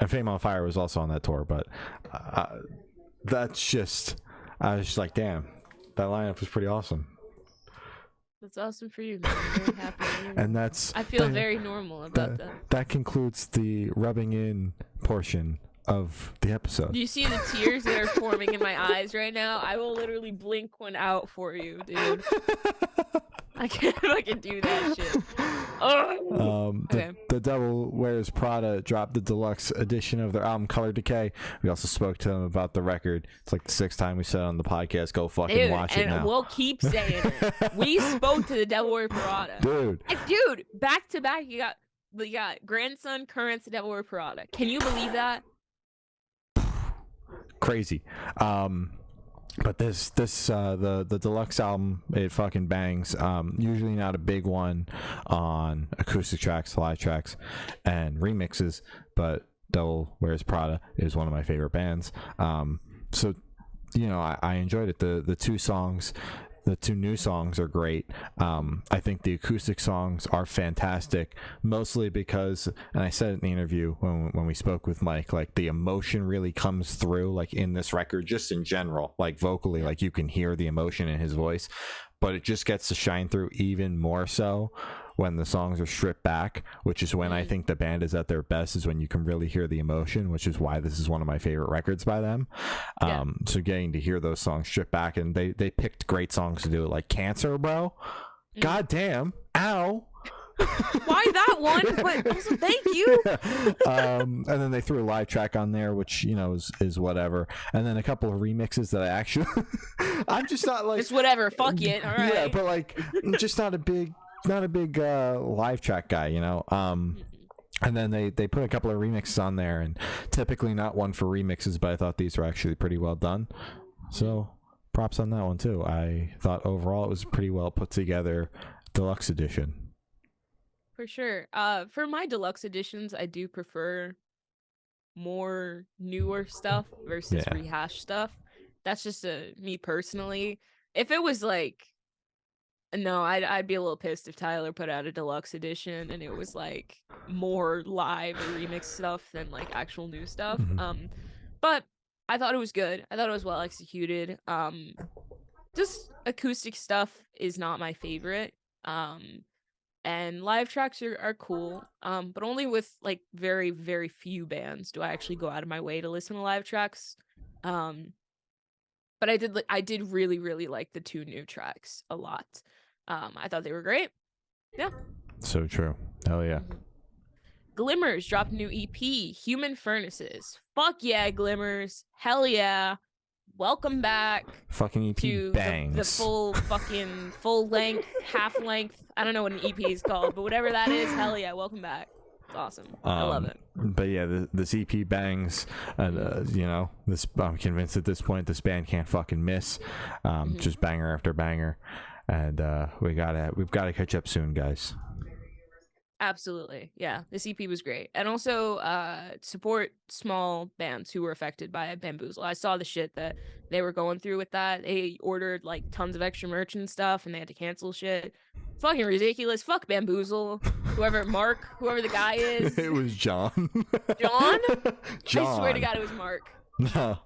And Fame on Fire was also on that tour, but that's just, I was just like, damn, that lineup was pretty awesome. That's awesome for you, man. I'm very happy for you. And that's, I feel very normal about that. That concludes the rubbing in portion of the episode. Do you see the tears that are forming in my eyes right now? I will literally blink one out for you, dude. I can't fucking do that shit. Okay. The Devil Wears Prada dropped the deluxe edition of their album Color Decay. We also spoke to them about the record. It's like the 6th time we said on the podcast, go fucking Dude, watch it now. And we'll keep saying it. We spoke to the Devil Wears Prada. Dude, back to back, you got Grandson, Currents, Devil Wears Prada. Can you believe that? Crazy. But this the deluxe album, it fucking bangs. Usually not a big one on acoustic tracks, live tracks, and remixes, but Devil Wears Prada is one of my favorite bands. So you know, I enjoyed it. The 2 songs, the 2 new songs are great. I think the acoustic songs are fantastic, mostly because, and I said it in the interview when we spoke with Mike, like the emotion really comes through, like in this record, just in general, like vocally, like you can hear the emotion in his voice, but it just gets to shine through even more so when the songs are stripped back, which is when I think the band is at their best, is when you can really hear the emotion, which is why this is one of my favorite records by them. So getting to hear those songs stripped back, and they picked great songs to do it, like Cancer, bro. God damn. Ow. Why that one? But also, thank you. And then they threw a live track on there, which, you know, is whatever. And then a couple of remixes that I actually I'm just not like, it's whatever, fuck it. All right. Yeah, but like just not a big live track guy, you know. And then they put a couple of remixes on there, and typically not one for remixes, but I thought these were actually pretty well done. So props on that one too. I thought overall it was a pretty well put together deluxe edition. For sure. For my deluxe editions, I do prefer more newer stuff versus rehashed stuff. That's just me personally. If it was like, no, I'd be a little pissed if Tyler put out a deluxe edition and it was like more live or remix stuff than like actual new stuff. But I thought it was good. I thought it was well executed. Just acoustic stuff is not my favorite. And live tracks are cool. But only with like very, very few bands do I actually go out of my way to listen to live tracks. But I did really, really like the 2 new tracks a lot. I thought they were great. Yeah. So true. Hell yeah. Glimmers dropped a new EP, Human Furnaces. Fuck yeah, Glimmers. Hell yeah. Welcome back. Fucking EP to bangs. The full length, half length. I don't know what an EP is called, but whatever that is, hell yeah, welcome back. It's awesome. I love it. But yeah, this EP bangs, and you know, I'm convinced at this point this band can't fucking miss. Just banger after banger. And we've got to catch up soon, guys. Absolutely. Yeah, this EP was great. And also support small bands who were affected by Bamboozle. I saw the shit that they were going through with that. They ordered like tons of extra merch and stuff, and they had to cancel shit. Fucking ridiculous. Fuck Bamboozle. Whoever the guy is. It was John. John? John. I swear to God it was Mark. No,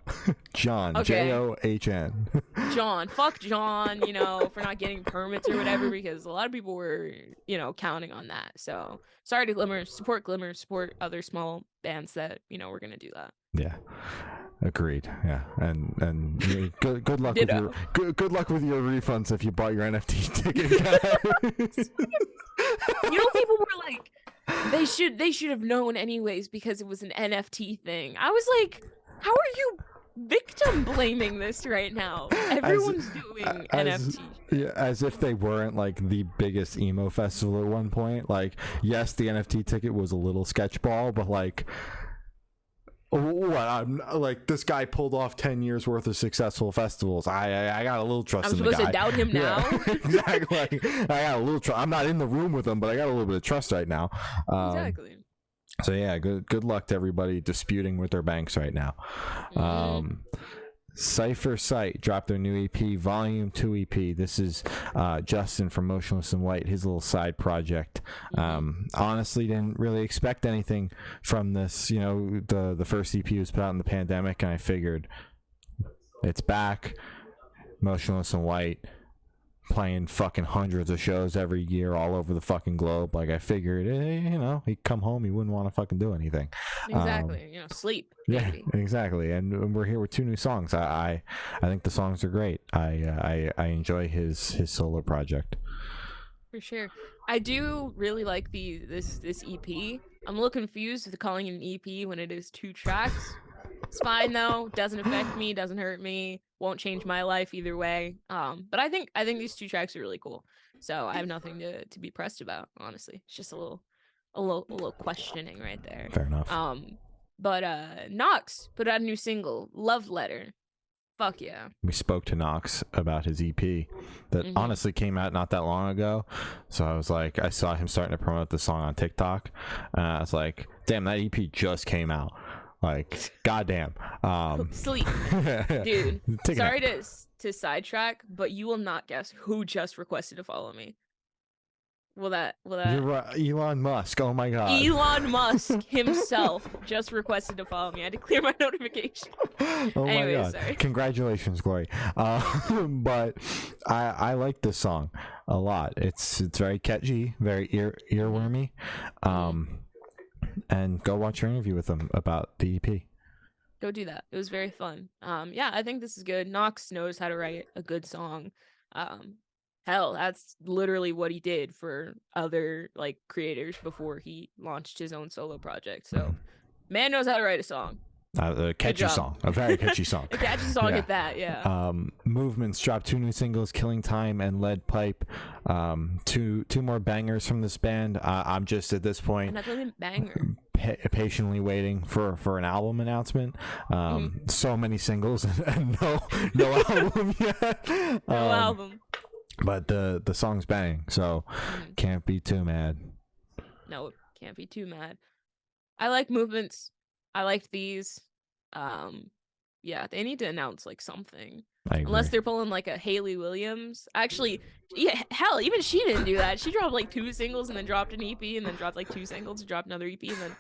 John. Okay. John. John, fuck John, for not getting permits or whatever, because a lot of people were, counting on that. So sorry to Glimmer, support other small bands that, we're gonna do that. Yeah, agreed. Yeah, and good luck with Ditto. your good luck with your refunds if you bought your NFT ticket. People were like, they should have known anyways because it was an NFT thing. I was like, how are you victim blaming this right now? Everyone's doing NFT. Yeah, as if they weren't like the biggest emo festival at one point. Like, yes, the NFT ticket was a little sketchball, but like, what? I'm like, this guy pulled off 10 years worth of successful festivals. I got a little trust in the guy. I'm supposed to doubt him now. Yeah, exactly. I got a little trust. I'm not in the room with him, but I got a little bit of trust right now. Exactly. So yeah, good luck to everybody disputing with their banks right now. Cypher Sight dropped their new EP, Volume 2 EP. This is Justin from Motionless in White, his little side project. Honestly, didn't really expect anything from this. The first EP was put out in the pandemic, and I figured it's back. Motionless in White, playing fucking hundreds of shows every year all over the fucking globe. Like, I figured, he'd come home, he wouldn't want to fucking do anything. Exactly. Sleep. Maybe. Yeah, exactly. And we're here with 2 new songs. I think the songs are great. I enjoy his solo project. For sure. I do really like this EP. I'm a little confused with calling it an EP when it is 2 tracks. It's fine though. Doesn't affect me. Doesn't hurt me. Won't change my life either way. But I think these 2 tracks are really cool. So I have nothing to be pressed about. Honestly, it's just a little questioning right there. Fair enough. But Nox put out a new single, Love Letter. Fuck yeah. We spoke to Nox about his EP that honestly came out not that long ago. So I was like, I saw him starting to promote the song on TikTok. And I was like, damn, that EP just came out. Like, goddamn. Sleep. Dude, sorry to sidetrack, but you will not guess who just requested to follow me. Will that You're right. Elon Musk. Oh my god. Elon Musk himself just requested to follow me. I had to clear my notification. Oh Anyway, my god. sorry. Congratulations, Glory. But I like this song a lot. It's very catchy, very earwormy. And go watch your interview with him about the EP. Go do that. It was very fun. Yeah, I think this is good. Nox knows how to write a good song. Hell, that's literally what he did for other like creators before he launched his own solo project. So, man knows how to write a song. A catchy song, a very catchy song. A catchy song at that, yeah. Movements dropped 2 new singles, Killing Time and Lead Pipe. Two more bangers from this band. I'm just at this point Another banger. Patiently waiting for an album announcement. So many singles and no album yet. No album. But the song's bang, so can't be too mad. No, can't be too mad. I like Movements. I liked these. Yeah, they need to announce like something. Unless they're pulling like a Hayley Williams. Actually, yeah, hell, even she didn't do that. She dropped like 2 singles and then dropped an EP and then dropped like 2 singles and dropped another EP and then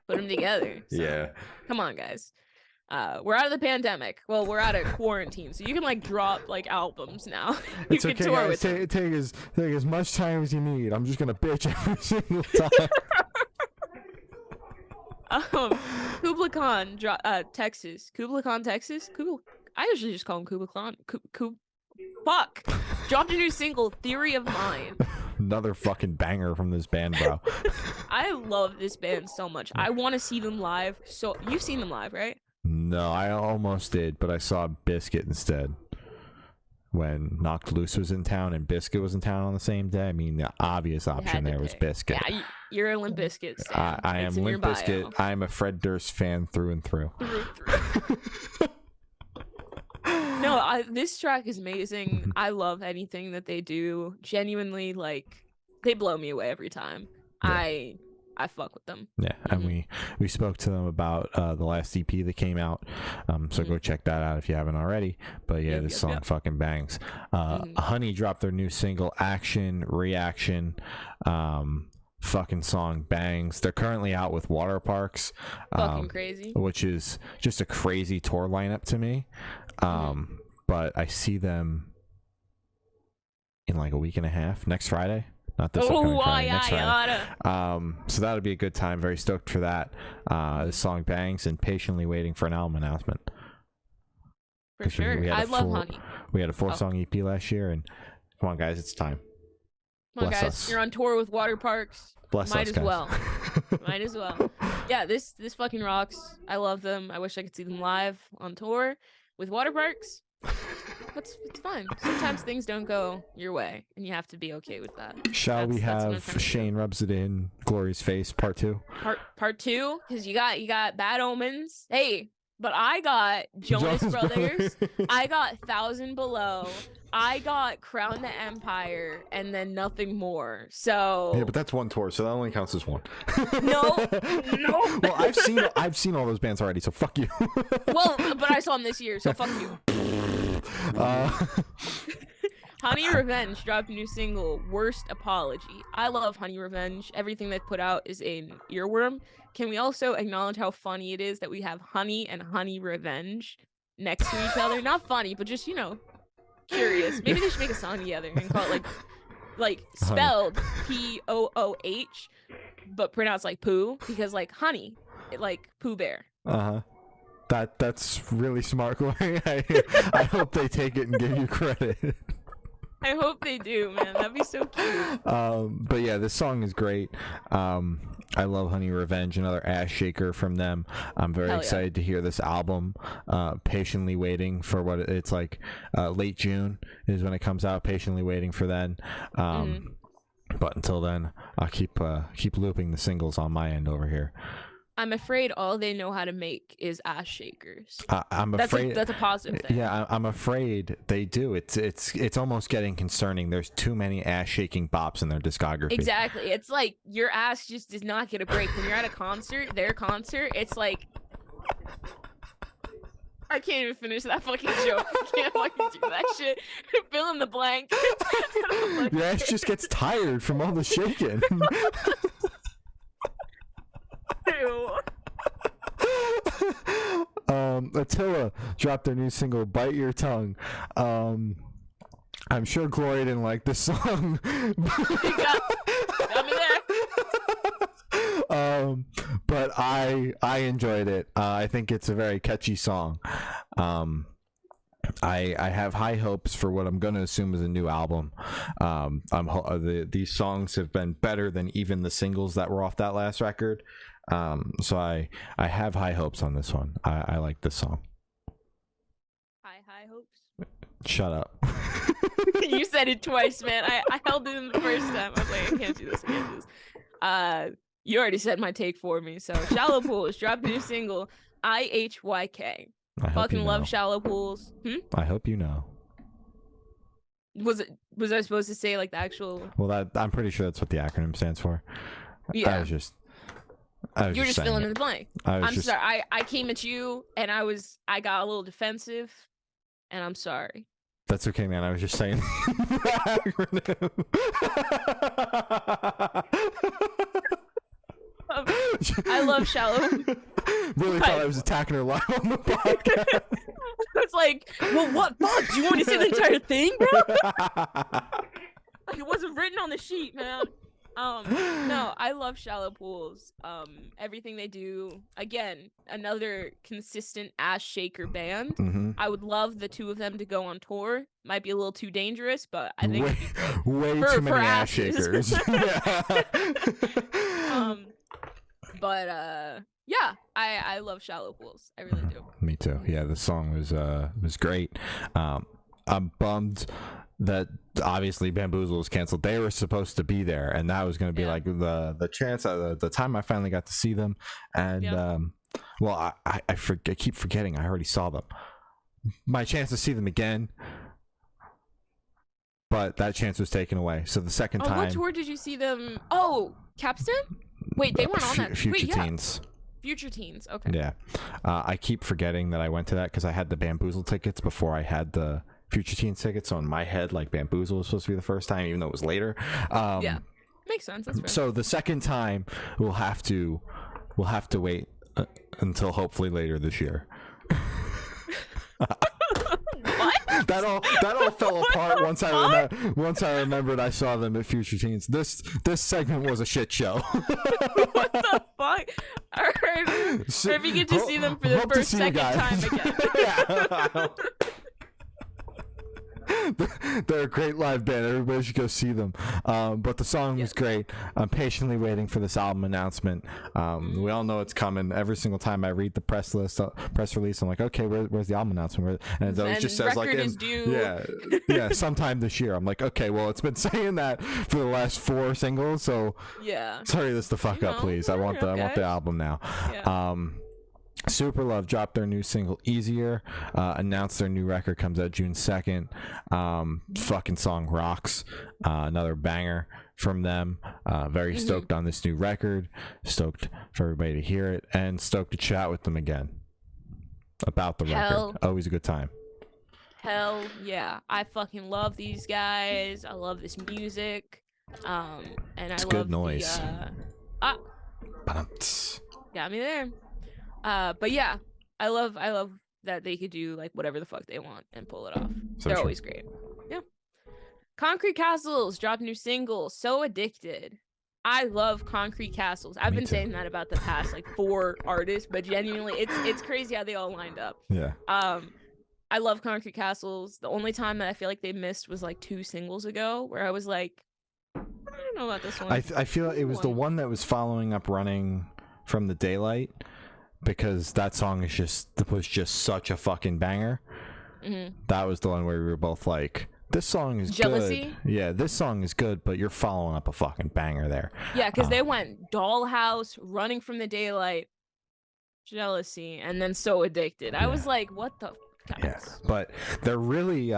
put them together. So, yeah. Come on, guys. We're out of the pandemic. Well, we're out of quarantine, so you can like drop like albums now. You It's can okay, tour guys. with them. Take as much time as you need. I'm just gonna bitch every single time. Kubla Khan, Texas. Kubla Khan, Texas. I usually just call him Kubla Khan. Fuck. Dropped a new single, Theory of Mind. Another fucking banger from this band, bro. I love this band so much. I want to see them live. So you've seen them live, right? No, I almost did, but I saw Biscuit instead. When Knocked Loose was in town and Biscuit was in town on the same day. I mean, the obvious option there was Biscuit. Yeah, you're a Limp Bizkit stan. I am Limp Bizkit. I'm a Fred Durst fan through and through. No, this track is amazing. I love anything that they do. Genuinely, like, they blow me away every time. Yeah. I fuck with them. Yeah, and we spoke to them about the last EP that came out, so go check that out if you haven't already. But yeah, this song fucking bangs. Honey dropped their new single, Action Reaction. fucking song bangs. They're currently out with Water Parks, Fucking crazy. which is just a crazy tour lineup to me. But I see them in like a week and a half, next Friday. Not this upcoming Friday, next Friday. So that'll be a good time. Very stoked for that. The song bangs, and patiently waiting for an album announcement. For sure. I love Honey. We had a 4-song EP last year, and come on, guys, it's time. Come on, Bless guys. us. You're on tour with Water Parks. Bless Might us, as guys. well. Might as well. Yeah, this fucking rocks. I love them. I wish I could see them live on tour with Water Parks. It's fine. Sometimes things don't go your way, and you have to be okay with that. Shall we That's what I'm have trying to do. Shane rubs it in Glory's face part 2? Part 2, because you got Bad Omens. Hey, but I got Jonas Brothers. I got Thousand Below. I got Crown the Empire, and then Nothing More. So Yeah, but that's one tour, so that only counts as one. no. Well, I've seen all those bands already, so fuck you. Well, but I saw them this year, so fuck you. Honey Revenge dropped a new single, Worst Apology. I love Honey Revenge. Everything they've put out is an earworm. Can we also acknowledge how funny it is that we have Honey and Honey Revenge next to each other? Not funny, but just, curious. Maybe they should make a song together and call it like spelled Pooh, but pronounced like poo, because like honey, like Pooh Bear. That's really smart, Glory. I hope they take it and give you credit. I hope they do, man. That'd be so cute. But yeah, this song is great. I love Honey Revenge, another ass shaker from them. I'm very excited to hear this album. Patiently waiting for what it's like. Late June is when it comes out. Patiently waiting for then. But until then, I'll keep looping the singles on my end over here. I'm afraid all they know how to make is ass shakers. I'm afraid that's a positive thing. Yeah, I'm afraid they do. It's almost getting concerning. There's too many ass shaking bops in their discography. Exactly. It's like your ass just does not get a break when you're at a concert. Their concert, it's like I can't even finish that fucking joke. I can't fucking do that shit. Fill in the blank. Your ass just gets tired from all the shaking. Ew. Attila dropped their new single "Bite Your Tongue." I'm sure Gloria didn't like this song. Got me there. But I enjoyed it. I think it's a very catchy song. I have high hopes for what I'm going to assume is a new album. These songs have been better than even the singles that were off that last record. So I have high hopes on this one. I like this song. High hopes. Shut up. You said it twice, man. I held it in the first time. I was like, I can't do this. You already said my take for me. So Shallow Pools dropped a new single, IHYK. Fucking love Shallow Pools. I hope you know. Was I supposed to say like the actual? Well, I'm pretty sure that's what the acronym stands for. Yeah. You're just filling in the blank. I'm sorry. I came at you and I got a little defensive, and I'm sorry. That's okay, man. I was just saying the acronym. I love Shallow. Really thought I was attacking her live on the podcast. It's like, well, what? Fuck? Do you want me to say the entire thing, bro? Like, it wasn't written on the sheet, man. No, I love Shallow Pools. Everything they do. Again, another consistent ass shaker band. Mm-hmm. I would love the two of them to go on tour. Might be a little too dangerous, but I think way too many ass shakers. Yeah, I love Shallow Pools. I really do. Me too. Yeah, the song was great. I'm bummed that obviously Bamboozle was canceled. They were supposed to be there, and that was going to be like the chance the time I finally got to see them. And well, I keep forgetting I already saw them. My chance to see them again, but that chance was taken away. So the second time. What tour did you see them? Oh, Capstan? Wait, they weren't on that. Future Teens. Future Teens. Okay. Yeah, I keep forgetting that I went to that because I had the Bamboozle tickets before I had the Future Teens tickets. So in my head, like Bamboozle was supposed to be the first time, even though it was later. Yeah, makes sense. That's fair. So the second time we'll have to wait until hopefully later this year. What? That all fell apart once I remembered I saw them at Future Teens. This segment was a shit show. What the fuck? All right. So, or if you get to see them for the hope to first see you second guys. time again. Yeah. They're a great live band. Everybody should go see them. But the song was great. I'm patiently waiting for this album announcement. We all know it's coming. Every single time I read the press release, I'm like, okay, where's the album announcement? And it always just says like, is due. yeah, sometime this year. I'm like, okay, well, it's been saying that for the last 4 singles, so Yeah. let's hurry this the fuck up, please. I want the album now. Yeah. Superlove dropped their new single Easier, announced their new record comes out June 2nd. Fucking song rocks. Another banger from them. Very stoked on this new record, stoked for everybody to hear it, and stoked to chat with them again about the record. Always a good time. Hell yeah. I fucking love these guys. I love this music. And It's I good love noise. Got me there. But yeah, I love that they could do like whatever the fuck they want and pull it off. So They're true. always great. Yeah. Concrete Castles dropped a new single, So Addicted. I love Concrete Castles. I've Me been too. saying that about the past like 4 artists, but genuinely it's crazy how they all lined up. Yeah. I love Concrete Castles. The only time that I feel like they missed was like 2 singles ago where I was like, I don't know about this one. I feel it was the one that was following up Running from the Daylight, because that song was just such a fucking banger. That was the one where we were both like, this song is Jealousy? good. Yeah, this song is good, but you're following up a fucking banger there. Yeah, because they went Dollhouse, Running from the Daylight, Jealousy, and then So Addicted. I was like, what the guys? Yeah, but they're really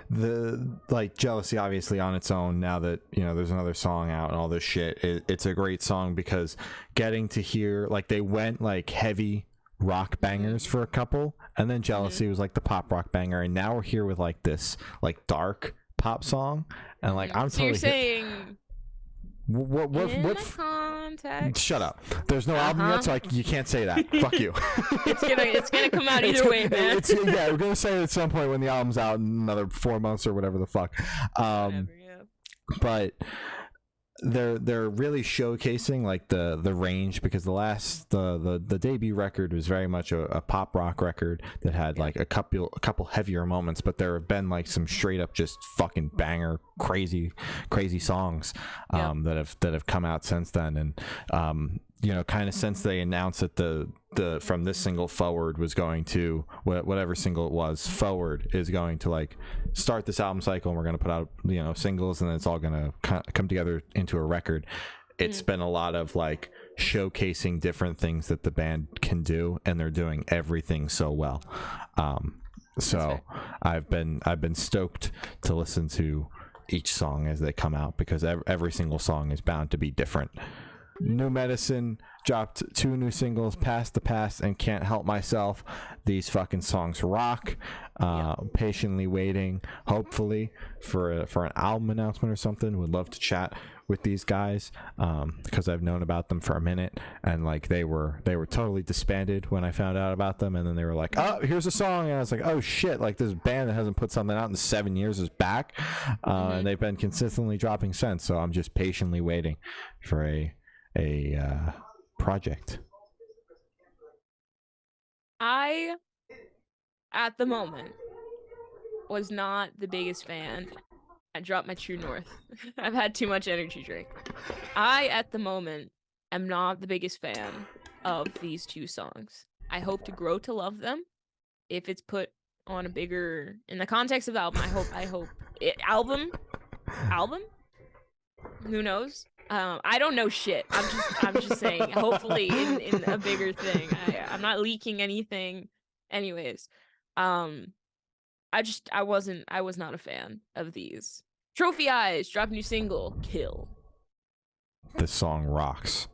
the like Jealousy obviously on its own, now that there's another song out and all this shit, it's a great song because getting to hear like they went like heavy rock bangers for a couple, and then Jealousy was like the pop rock banger, and now we're here with like this like dark pop song, and like I'm so totally you're saying what in the context. Shut up. There's no album yet, so you can't say that. Fuck you. It's gonna come out either way, man. Yeah, we're gonna say it at some point when the album's out in another 4 months or whatever the fuck. Whatever, yeah. But they're really showcasing like the range, because the debut record was very much a pop rock record that had like a couple heavier moments, but there have been like some straight up just fucking banger crazy songs that have come out since then, and kind of since they announced that the from this single forward was going to whatever single it was forward is going to like start this album cycle, and we're going to put out singles, and then it's all going to come together into a record. It's been a lot of like showcasing different things that the band can do, and they're doing everything so well. So I've been stoked to listen to each song as they come out, because every single song is bound to be different. New Medicine dropped 2 new singles, Past the Past and Can't Help Myself. These fucking songs rock. Patiently waiting, hopefully, for an album announcement or something. Would love to chat with these guys, because I've known about them for a minute, and like they were totally disbanded when I found out about them, and then they were like, oh, here's a song, and I was like, oh shit, like this band that hasn't put something out in 7 years is back, and they've been consistently dropping since, so I'm just patiently waiting for a project. I, at the moment, was not the biggest fan. I dropped my True North. I've had too much energy drink. I, at the moment, am not the biggest fan of these 2 songs. I hope to grow to love them if it's put on a bigger, in the context of the album. I hope it, album. Who knows? I don't know shit. I'm just saying. Hopefully, in a bigger thing. I'm not leaking anything. Anyways, I was not a fan of these. Trophy Eyes dropped a new single, Kill. This song rocks.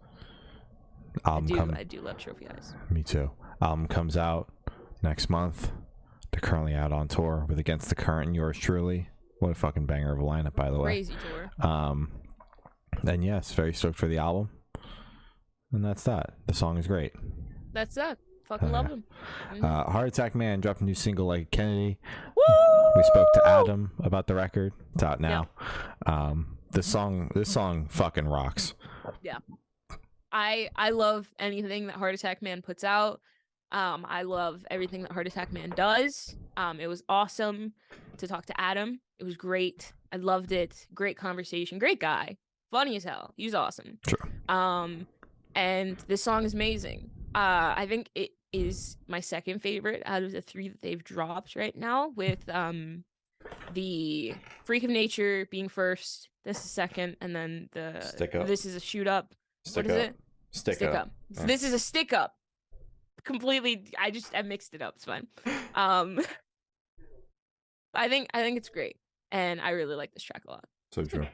I do love Trophy Eyes. Me too. Album comes out next month. They're currently out on tour with Against the Current and Yours Truly. What a fucking banger of a lineup, by the way. Crazy tour. And yes, very stoked for the album. And that's that. The song is great. That's that. Fucking love him. Heart Attack Man dropped a new single like Kennedy. Woo! We spoke to Adam about the record. It's out now. This song fucking rocks. Yeah. I love anything that Heart Attack Man puts out. I love everything that Heart Attack Man does. It was awesome to talk to Adam. It was great. I loved it. Great conversation. Great guy. Funny as hell. He was awesome. Sure. And this song is amazing. I think it is my second favorite out of the 3 that they've dropped right now, with the Freak of Nature being first, this is second, and then the Stick Up. This is a Shoot Up. Stick What is Up. it? Stick Up. So this is a Stick Up. Completely, I mixed it up. It's fine. I think it's great, and I really like this track a lot. So true.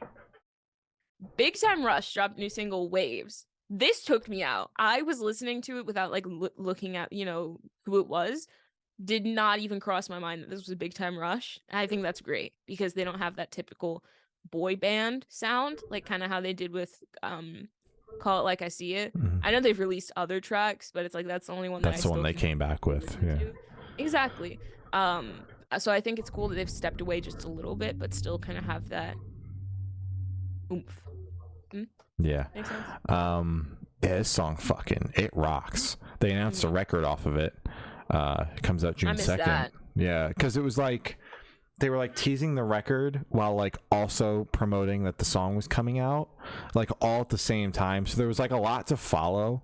Big Time Rush dropped a new single, Waves. This took me out. I was listening to it without like looking at, who it was. Did not even cross my mind that this was a Big Time Rush. I think that's great because they don't have that typical boy band sound, like kind of how they did with Call It Like I See It. Mhm. I know they've released other tracks, but it's like that's the only one That's the one they came back with. Yeah. Exactly. So I think it's cool that they've stepped away just a little bit, but still kind of have that oomph. Yeah. Makes sense? Yeah, this song fucking it rocks. They announced a record off of it. It comes out June 2nd. That. Yeah, because it was like they were like teasing the record while like also promoting that the song was coming out, like all at the same time. So there was like a lot to follow.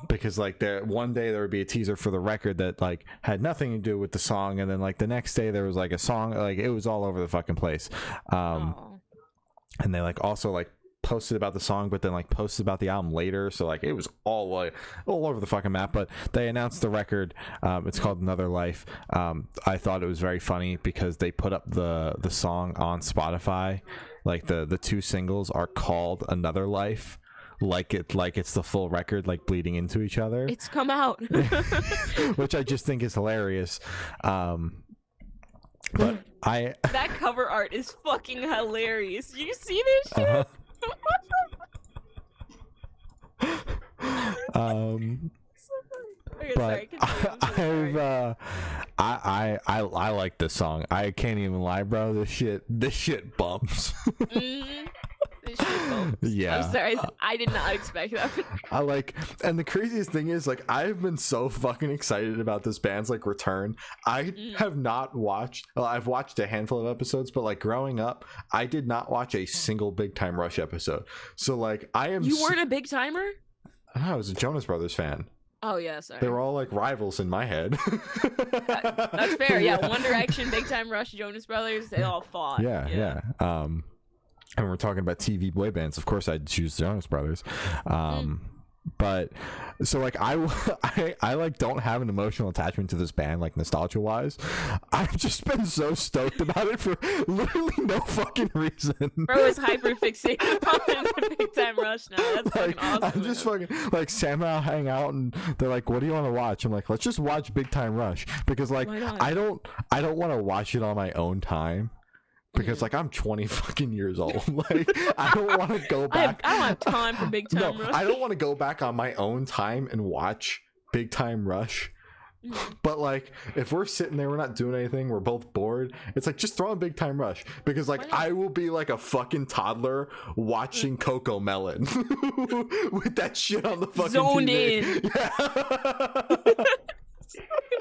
Because like one day there would be a teaser for the record that like had nothing to do with the song, and then like the next day there was like a song, like it was all over the fucking place. And they like also like posted about the song, but then like posted about the album later, so like it was all over the fucking map. But they announced the record. It's called Another Life. I thought it was very funny because they put up the song on Spotify, like the 2 singles are called Another Life, like it's the full record, like bleeding into each other. It's come out. Which I just think is hilarious. But that cover art is fucking hilarious. You see this shit? But I like this song. I can't even lie, bro. This shit bumps. This shit bumps. Yeah. I'm sorry. I did not expect that. And the craziest thing is, like, I've been so fucking excited about this band's like return. I have not watched. Well, I've watched a handful of episodes, but like growing up, I did not watch a single Big Time Rush episode. So like, You weren't a big timer? I was a Jonas Brothers fan. Oh yeah, sorry. They were all like rivals in my head. That's fair. Yeah, One Direction, Big Time Rush, Jonas Brothers, they all fought. Yeah. And we're talking about TV boy bands. Of course, I'd choose Jonas Brothers. But so like I like don't have an emotional attachment to this band, like nostalgia wise. I've just been so stoked about it for literally no fucking reason. Bro is hyper fixated on the Big Time Rush now. That's like, fucking awesome. I'm just fucking like Sam and I'll hang out and they're like, what do you want to watch? I'm like, let's just watch Big Time Rush, because like I don't want to watch it on my own time. Because like I'm 20 fucking years old. Like I don't want to go back. I don't have time for Big Time Rush. I don't want to go back on my own time and watch Big Time Rush. But like if we're sitting there, we're not doing anything, we're both bored, it's like just throw on Big Time Rush, because like I will be like a fucking toddler watching Coco Melon with that shit on the fucking zoned TV. in.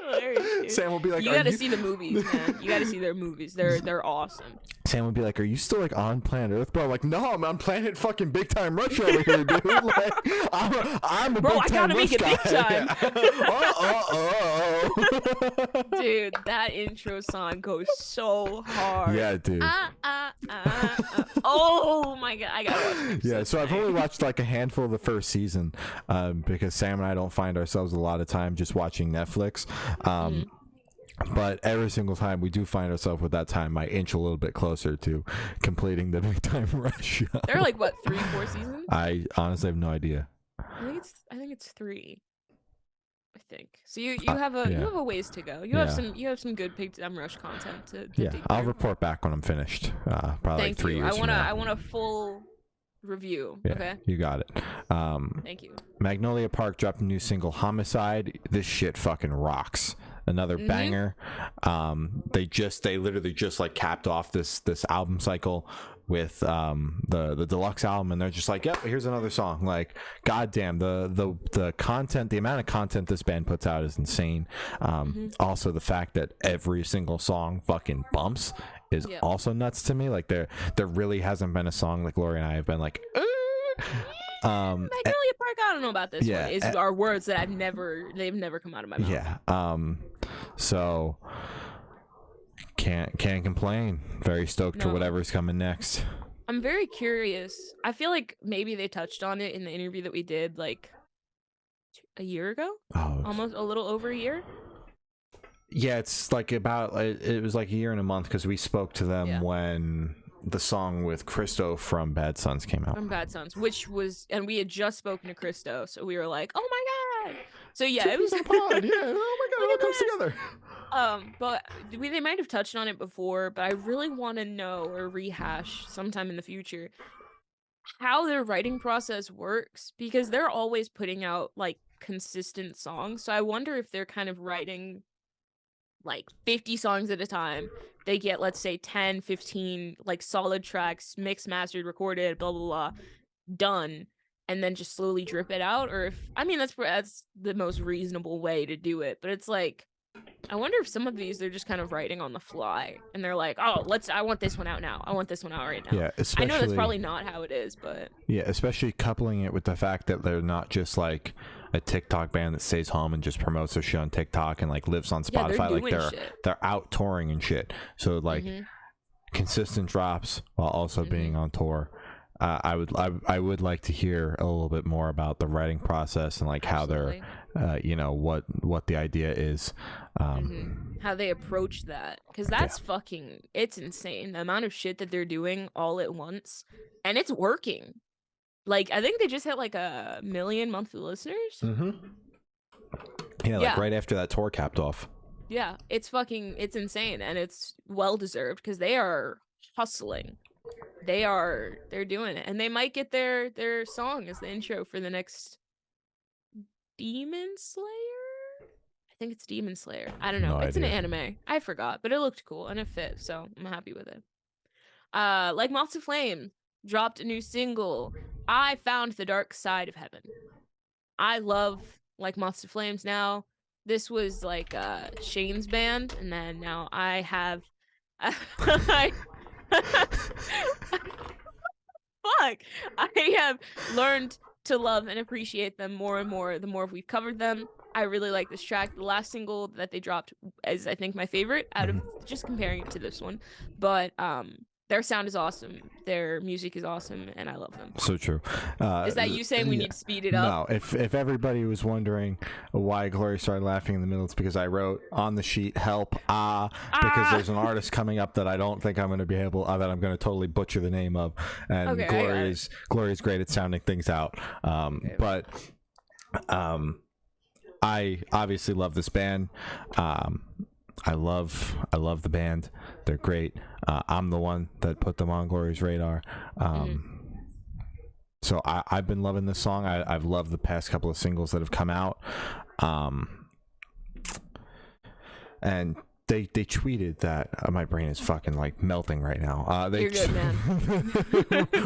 Yeah. Sam will be like, you gotta see the movies, man. You gotta see their movies. They're awesome. Sam would be like, are you still like on planet Earth, bro? I'm like, no, I'm on planet fucking Big Time Rush over here, dude. Like, I'm a bro, Big I Time gotta Rush make it guy. Big time. Dude, that intro song goes so hard. Yeah, dude. Oh my god, I gotta watch it. Yeah, so I've only watched like a handful of the first season, because Sam and I don't find ourselves a lot of time just watching Netflix. But every single time we do find ourselves with that time, I inch a little bit closer to completing the Big Time Rush. They're like what, 3-4 seasons? I honestly have no idea. I think it's 3. I think so. You have a ways to go. You have some good Big Time Rush content to dig I'll through. report back when I'm finished. Probably Thank like 3 you. years from now. I want a full review. Yeah, Okay, you got it. thank you. Magnolia Park dropped a new single, Homicide. This shit fucking rocks. Another banger. They literally just like capped off this album cycle with the deluxe album, and they're just like, yep, here's another song. Like, goddamn, the content, the amount of content this band puts out is insane. Also, the fact that every single song fucking bumps is also nuts to me. Like, there really hasn't been a song that Glory and I have been like, Magnolia Park, I don't know about this one. Is are words that they've never come out of my mouth. Yeah. So can't complain. Very stoked for whatever's coming next. I'm very curious. I feel like maybe they touched on it in the interview that we did like a year ago. Almost a little over a year. Yeah, it's like it was like a year and a month, because we spoke to them when the song with Christo from Bad Sons came out. From Bad Sons, which was, and we had just spoken to Christo, so we were like, oh my god. So yeah, it was a pod. Yeah, oh my god, it all comes together. But they might have touched on it before, but I really want to know or rehash sometime in the future how their writing process works, because they're always putting out like consistent songs. So I wonder if they're kind of writing like 50 songs at a time. They get, let's say, 10, 15 like solid tracks, mixed, mastered, recorded, blah blah blah, done, and then just slowly drip it out. Or if, I mean, that's the most reasonable way to do it. But it's like, I wonder if some of these they're just kind of writing on the fly, and they're like, oh, I want this one out now. I want this one out right now. Yeah, I know that's probably not how it is, but yeah, especially coupling it with the fact that they're not just like a TikTok band that stays home and just promotes their shit on TikTok and like lives on Spotify. They're out touring and shit. So like consistent drops while also being on tour. I would like to hear a little bit more about the writing process and like how they're what the idea is, how they approach that, because that's fucking, it's insane the amount of shit that they're doing all at once, and it's working. Like, I think they just hit like 1 million monthly listeners. Yeah, like right after that tour capped off. Yeah, it's insane, and it's well deserved, because they are hustling. They're doing it, and they might get their song as the intro for the next Demon Slayer. I think it's Demon Slayer. I don't know. It's an anime. I forgot, but it looked cool and it fit, so I'm happy with it. Like Moths to Flame dropped a new single, I Found the Dark Side of Heaven. I love Like Moths to Flames now. This was like Shane's band, and then now I have fuck, I have learned to love and appreciate them more and more the more we've covered them. I really like this track. The last single that they dropped is, I think, my favorite out of just comparing it to this one. But their sound is awesome. Their music is awesome, and I love them. So true. Is that you saying we need to speed it up? No. If everybody was wondering why Glory started laughing in the middle, it's because I wrote on the sheet "help" because there's an artist coming up that I don't think I'm going to be able that I'm going to totally butcher the name of, and Glory's great at sounding things out. But I obviously love this band. I love the band. They're great. I'm the one that put them on Glory's radar. So I've been loving this song. I've loved the past couple of singles that have come out. And they tweeted that my brain is fucking like melting right now. You're good, man.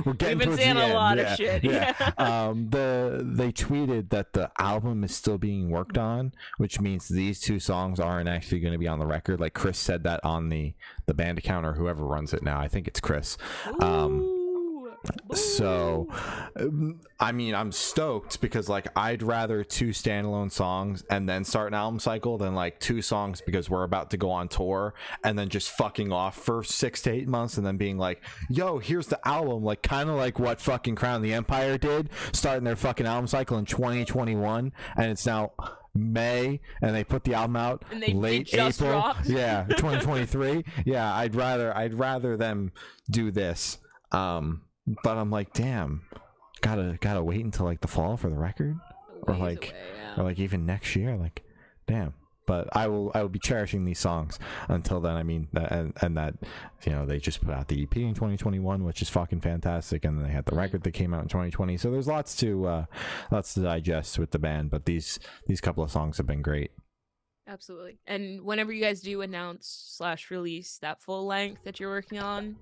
We're getting We've been saying a lot of shit. Yeah. They tweeted that the album is still being worked on, which means these two songs aren't actually going to be on the record. Like Chris said that on the band account, or whoever runs it now. I think it's Chris. So I mean, I'm stoked, because like I'd rather 2 standalone songs and then start an album cycle than like 2 songs because we're about to go on tour and then just fucking off for 6 to 8 months and then being like, yo, here's the album, like kind of like what fucking Crown of the Empire did, starting their fucking album cycle in 2021, and it's now May and they put the album out late April. Yeah, 2023. Yeah, I'd rather them do this. But I'm like, damn, gotta wait until like the fall for the record, or like even next year. Like, damn. but I will be cherishing these songs until then. I mean, and that, you know, they just put out the EP in 2021, which is fucking fantastic, and then they had the record that came out in 2020. So there's lots to digest with the band, but these couple of songs have been great. Absolutely. And whenever you guys do announce / release that full length that you're working on,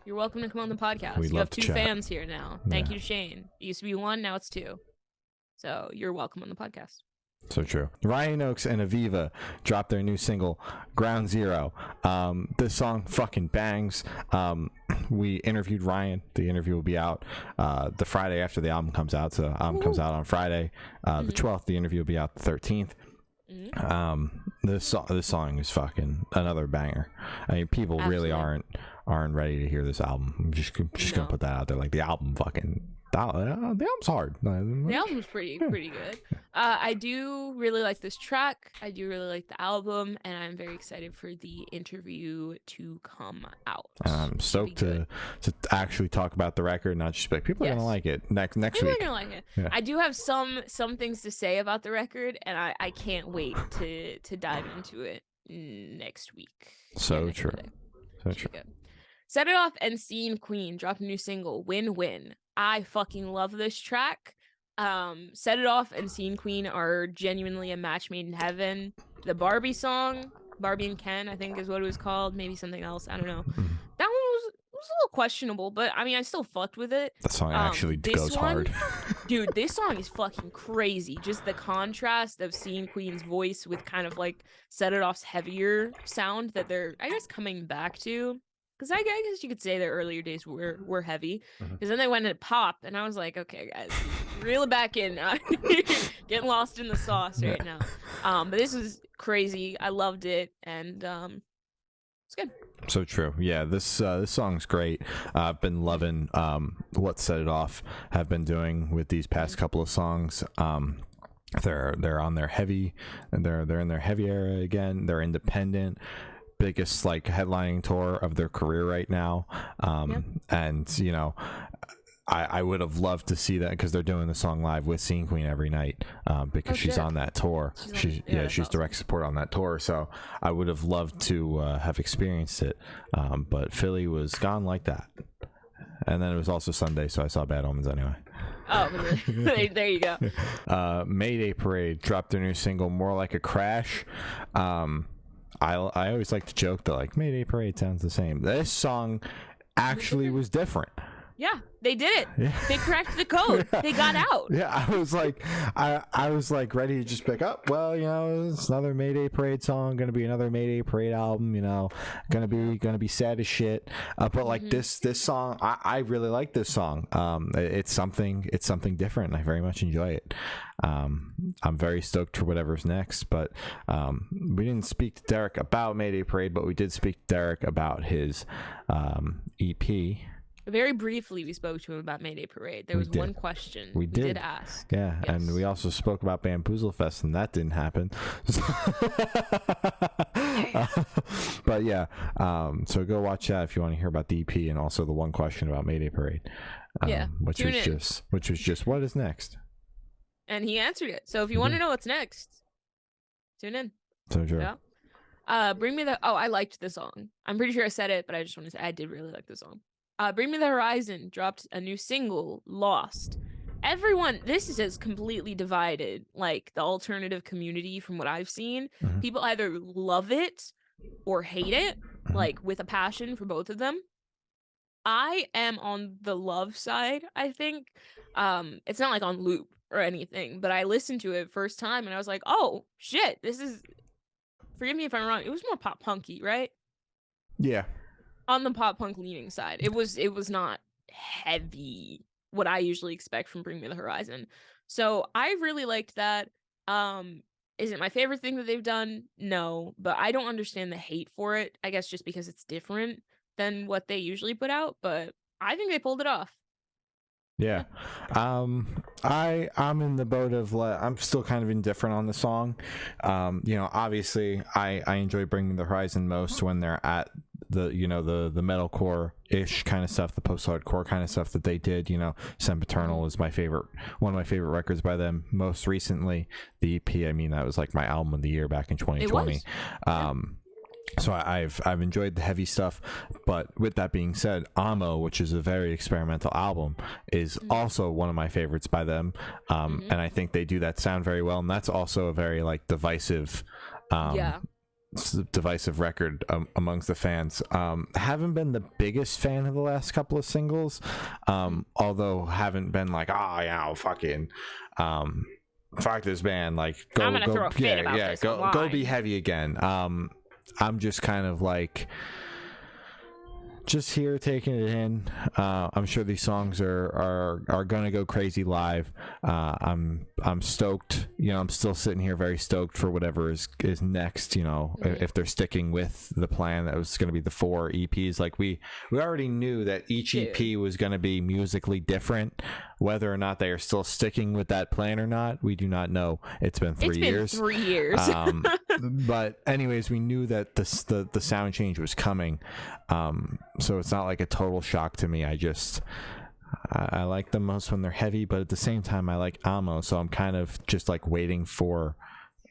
you're welcome to come on the podcast. We'd You love have to 2 chat. fans here now. Thank Yeah. you to Shane. It used to be 1, now it's 2. So you're welcome on the podcast. So true. Ryan Oakes and Aviva dropped their new single, Ground Zero. This song fucking bangs. We interviewed Ryan. The interview will be out the Friday after the album comes out. So the album comes out on Friday, the 12th. The interview will be out the 13th. This song is fucking another banger. I mean, people really aren't ready to hear this album. I'm just gonna put that out there. Like, the album fucking the album's hard. The album's pretty good. I do really like this track. I do really like the album, and I'm very excited for the interview to come out. I'm stoked to actually talk about the record, not just like people are gonna like it next People week. are gonna like it. Yeah. I do have some things to say about the record, and I can't wait to dive into it next week. So next true. Monday. So Should true. be good. Set It Off and Scene Queen dropped a new single, Win Win. I fucking love this track. Set It Off and Scene Queen are genuinely a match made in heaven. The Barbie song, Barbie and Ken, I think is what it was called. Maybe something else. I don't know. That one was a little questionable, but I mean, I still fucked with it. That song actually goes hard. Dude, this song is fucking crazy. Just the contrast of Scene Queen's voice with kind of like Set It Off's heavier sound that they're, I guess, coming back to. Because I guess you could say their earlier days were heavy. Because then they went into pop, and I was like, okay, guys, reel it back in. Getting lost in the sauce right now. But this was crazy. I loved it, and it's good. So true. Yeah, this song's great. I've been loving what Set It Off have been doing with these past couple of songs. They're on their heavy, and they're in their heavy era again. They're independent. Biggest like headlining tour of their career right now. And you know, I would have loved to see that, because they're doing the song live with Scene Queen every night, because she's on that tour. She's awesome. direct support on that tour. So I would have loved to have experienced it, but Philly was gone like that. And then it was also Sunday, so I saw Bad Omens anyway. Oh, there you go. Mayday Parade dropped their new single, More Like a Crash. I always like to joke that like Mayday Parade sounds the same. This song actually was different. Yeah, they did it. Yeah. They cracked the code. They got out. Yeah, I was like ready to just pick up. Well, you know, it's another Mayday Parade song, gonna be another Mayday Parade album. You know, gonna be sad as shit. But like this song, I really like this song. It's something different, and I very much enjoy it. I'm very stoked for whatever's next. But we didn't speak to Derek about Mayday Parade, but we did speak to Derek about his EP. Very briefly, we spoke to him about Mayday Parade. There was one question we did ask. Yeah, Yes. and we also spoke about Bamboozle Fest, and that didn't happen. But yeah, so go watch that if you want to hear about the EP, and also the one question about Mayday Parade. Which was just what is next. And he answered it. So if you want to know what's next, tune in. So true. Yeah. Bring Me the. Oh, I liked the song. I'm pretty sure I said it, but I just want to say I did really like the song. Bring Me the Horizon dropped a new single, Lost. Everyone, this is completely divided, like the alternative community from what I've seen. People either love it or hate it, like with a passion for both of them. I am on the love side, I think. It's not like on loop or anything, but I listened to it first time and I was like, oh shit, this is, forgive me if I'm wrong, it was more pop punky, right? Yeah. On the pop punk leaning side. It was not heavy, what I usually expect from Bring Me the Horizon. So I really liked that. Is it my favorite thing that they've done? No, but I don't understand the hate for it. I guess just because it's different than what they usually put out, but I think they pulled it off. Yeah. I'm in the boat of I'm still kind of indifferent on the song. You know, obviously I enjoy Bring Me the Horizon most when they're at the metalcore ish kind of stuff, the post hardcore kind of stuff that they did. Sempiternal is one of my favorite records by them. Most recently, the EP. I mean, that was like my album of the year back in 2020. It was. So I've enjoyed the heavy stuff, but with that being said, Amo, which is a very experimental album, is also one of my favorites by them, and I think they do that sound very well, and that's also a very like divisive record amongst the fans. Haven't been the biggest fan of the last couple of singles, although haven't been like fucking fuck this band, like I'm gonna throw a fit about this go be heavy again. I'm just kind of like just here taking it in. I'm sure these songs are gonna go crazy live. I'm stoked. I'm still sitting here very stoked for whatever is next. If they're sticking with the plan that was gonna be the 4 EPs. Like we already knew that each EP was gonna be musically different. Whether or not they are still sticking with that plan or not, we do not know. It's been 3 years. 3 years. But anyways, we knew that the sound change was coming. So it's not like a total shock to me. I like them most when they're heavy, but at the same time, I like Amo. So I'm kind of just like waiting for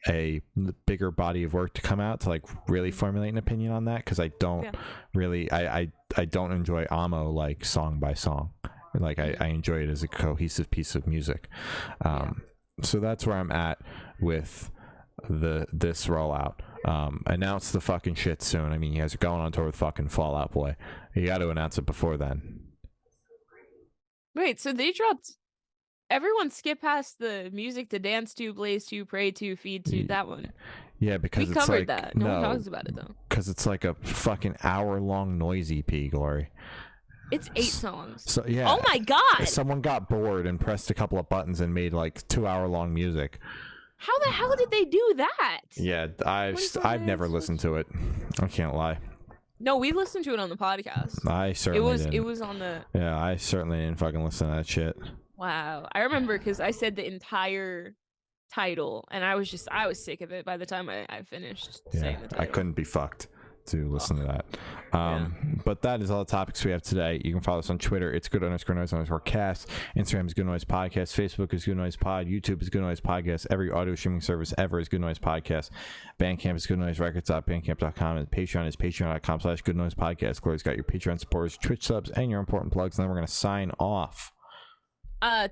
a bigger body of work to come out to like really formulate an opinion on that, because I don't really I don't enjoy Amo like song by song. Like I enjoy it as a cohesive piece of music. So that's where I'm at with this rollout. Announce the fucking shit soon. I mean, you guys are going on tour with fucking Fall Out Boy. You got to announce it before then. Wait, so they dropped. Everyone skip past the music to dance to, blaze to, pray to, feed to, that one. Yeah, because we it's covered like, that. No one talks about it though. Because it's like a fucking hour-long noise EP, Glory. It's 8 songs. So yeah. Oh my god! Someone got bored and pressed a couple of buttons and made like 2-hour-long music. How the hell did they do that? Yeah, I've never listened to it. I can't lie. No, we listened to it on the podcast. I certainly didn't. It was on the. Yeah, I certainly didn't fucking listen to that shit. Wow, I remember because I said the entire title, and I was sick of it by the time I finished saying the title. I couldn't be fucked to listen to that. But that is all the topics we have today. You can follow us on Twitter. It's good_noise_cast. Instagram is Good Noise Podcast. Facebook is Good Noise Pod. YouTube is Good Noise Podcast. Every audio streaming service ever is Good Noise Podcast. Bandcamp is goodnoiserecords.bandcamp.com, and Patreon is patreon.com/Good Noise Podcast. Glory's got your Patreon supporters, Twitch subs, and your important plugs. And then we're gonna sign off. I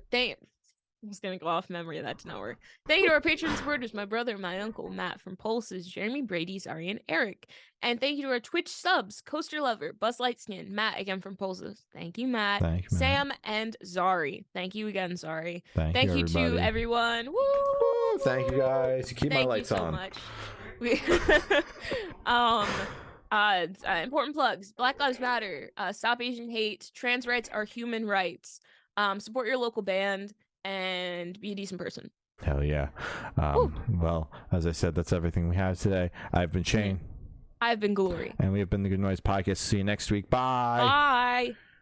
was gonna go off memory. That did not work. Thank you to our Patreon supporters, my brother, my uncle, Matt from Pulses, Jeremy, Brady, Zari, and Eric. And thank you to our Twitch subs, Coaster Lover, Buzz Lightskin, Matt again from Pulses. Thank you, Matt. Sam and Zari. Thank you again, Zari. Thank you to everyone. Woo! Thank you guys. Keep my lights on. Thank you so much. Important plugs: Black Lives Matter, Stop Asian Hate, Trans Rights Are Human Rights, support your local band, and be a decent person. Hell yeah. Well, as I said, that's everything we have today. I've been Shane. I've been Glory. And we have been the Good Noise Podcast. See you next week. Bye. Bye.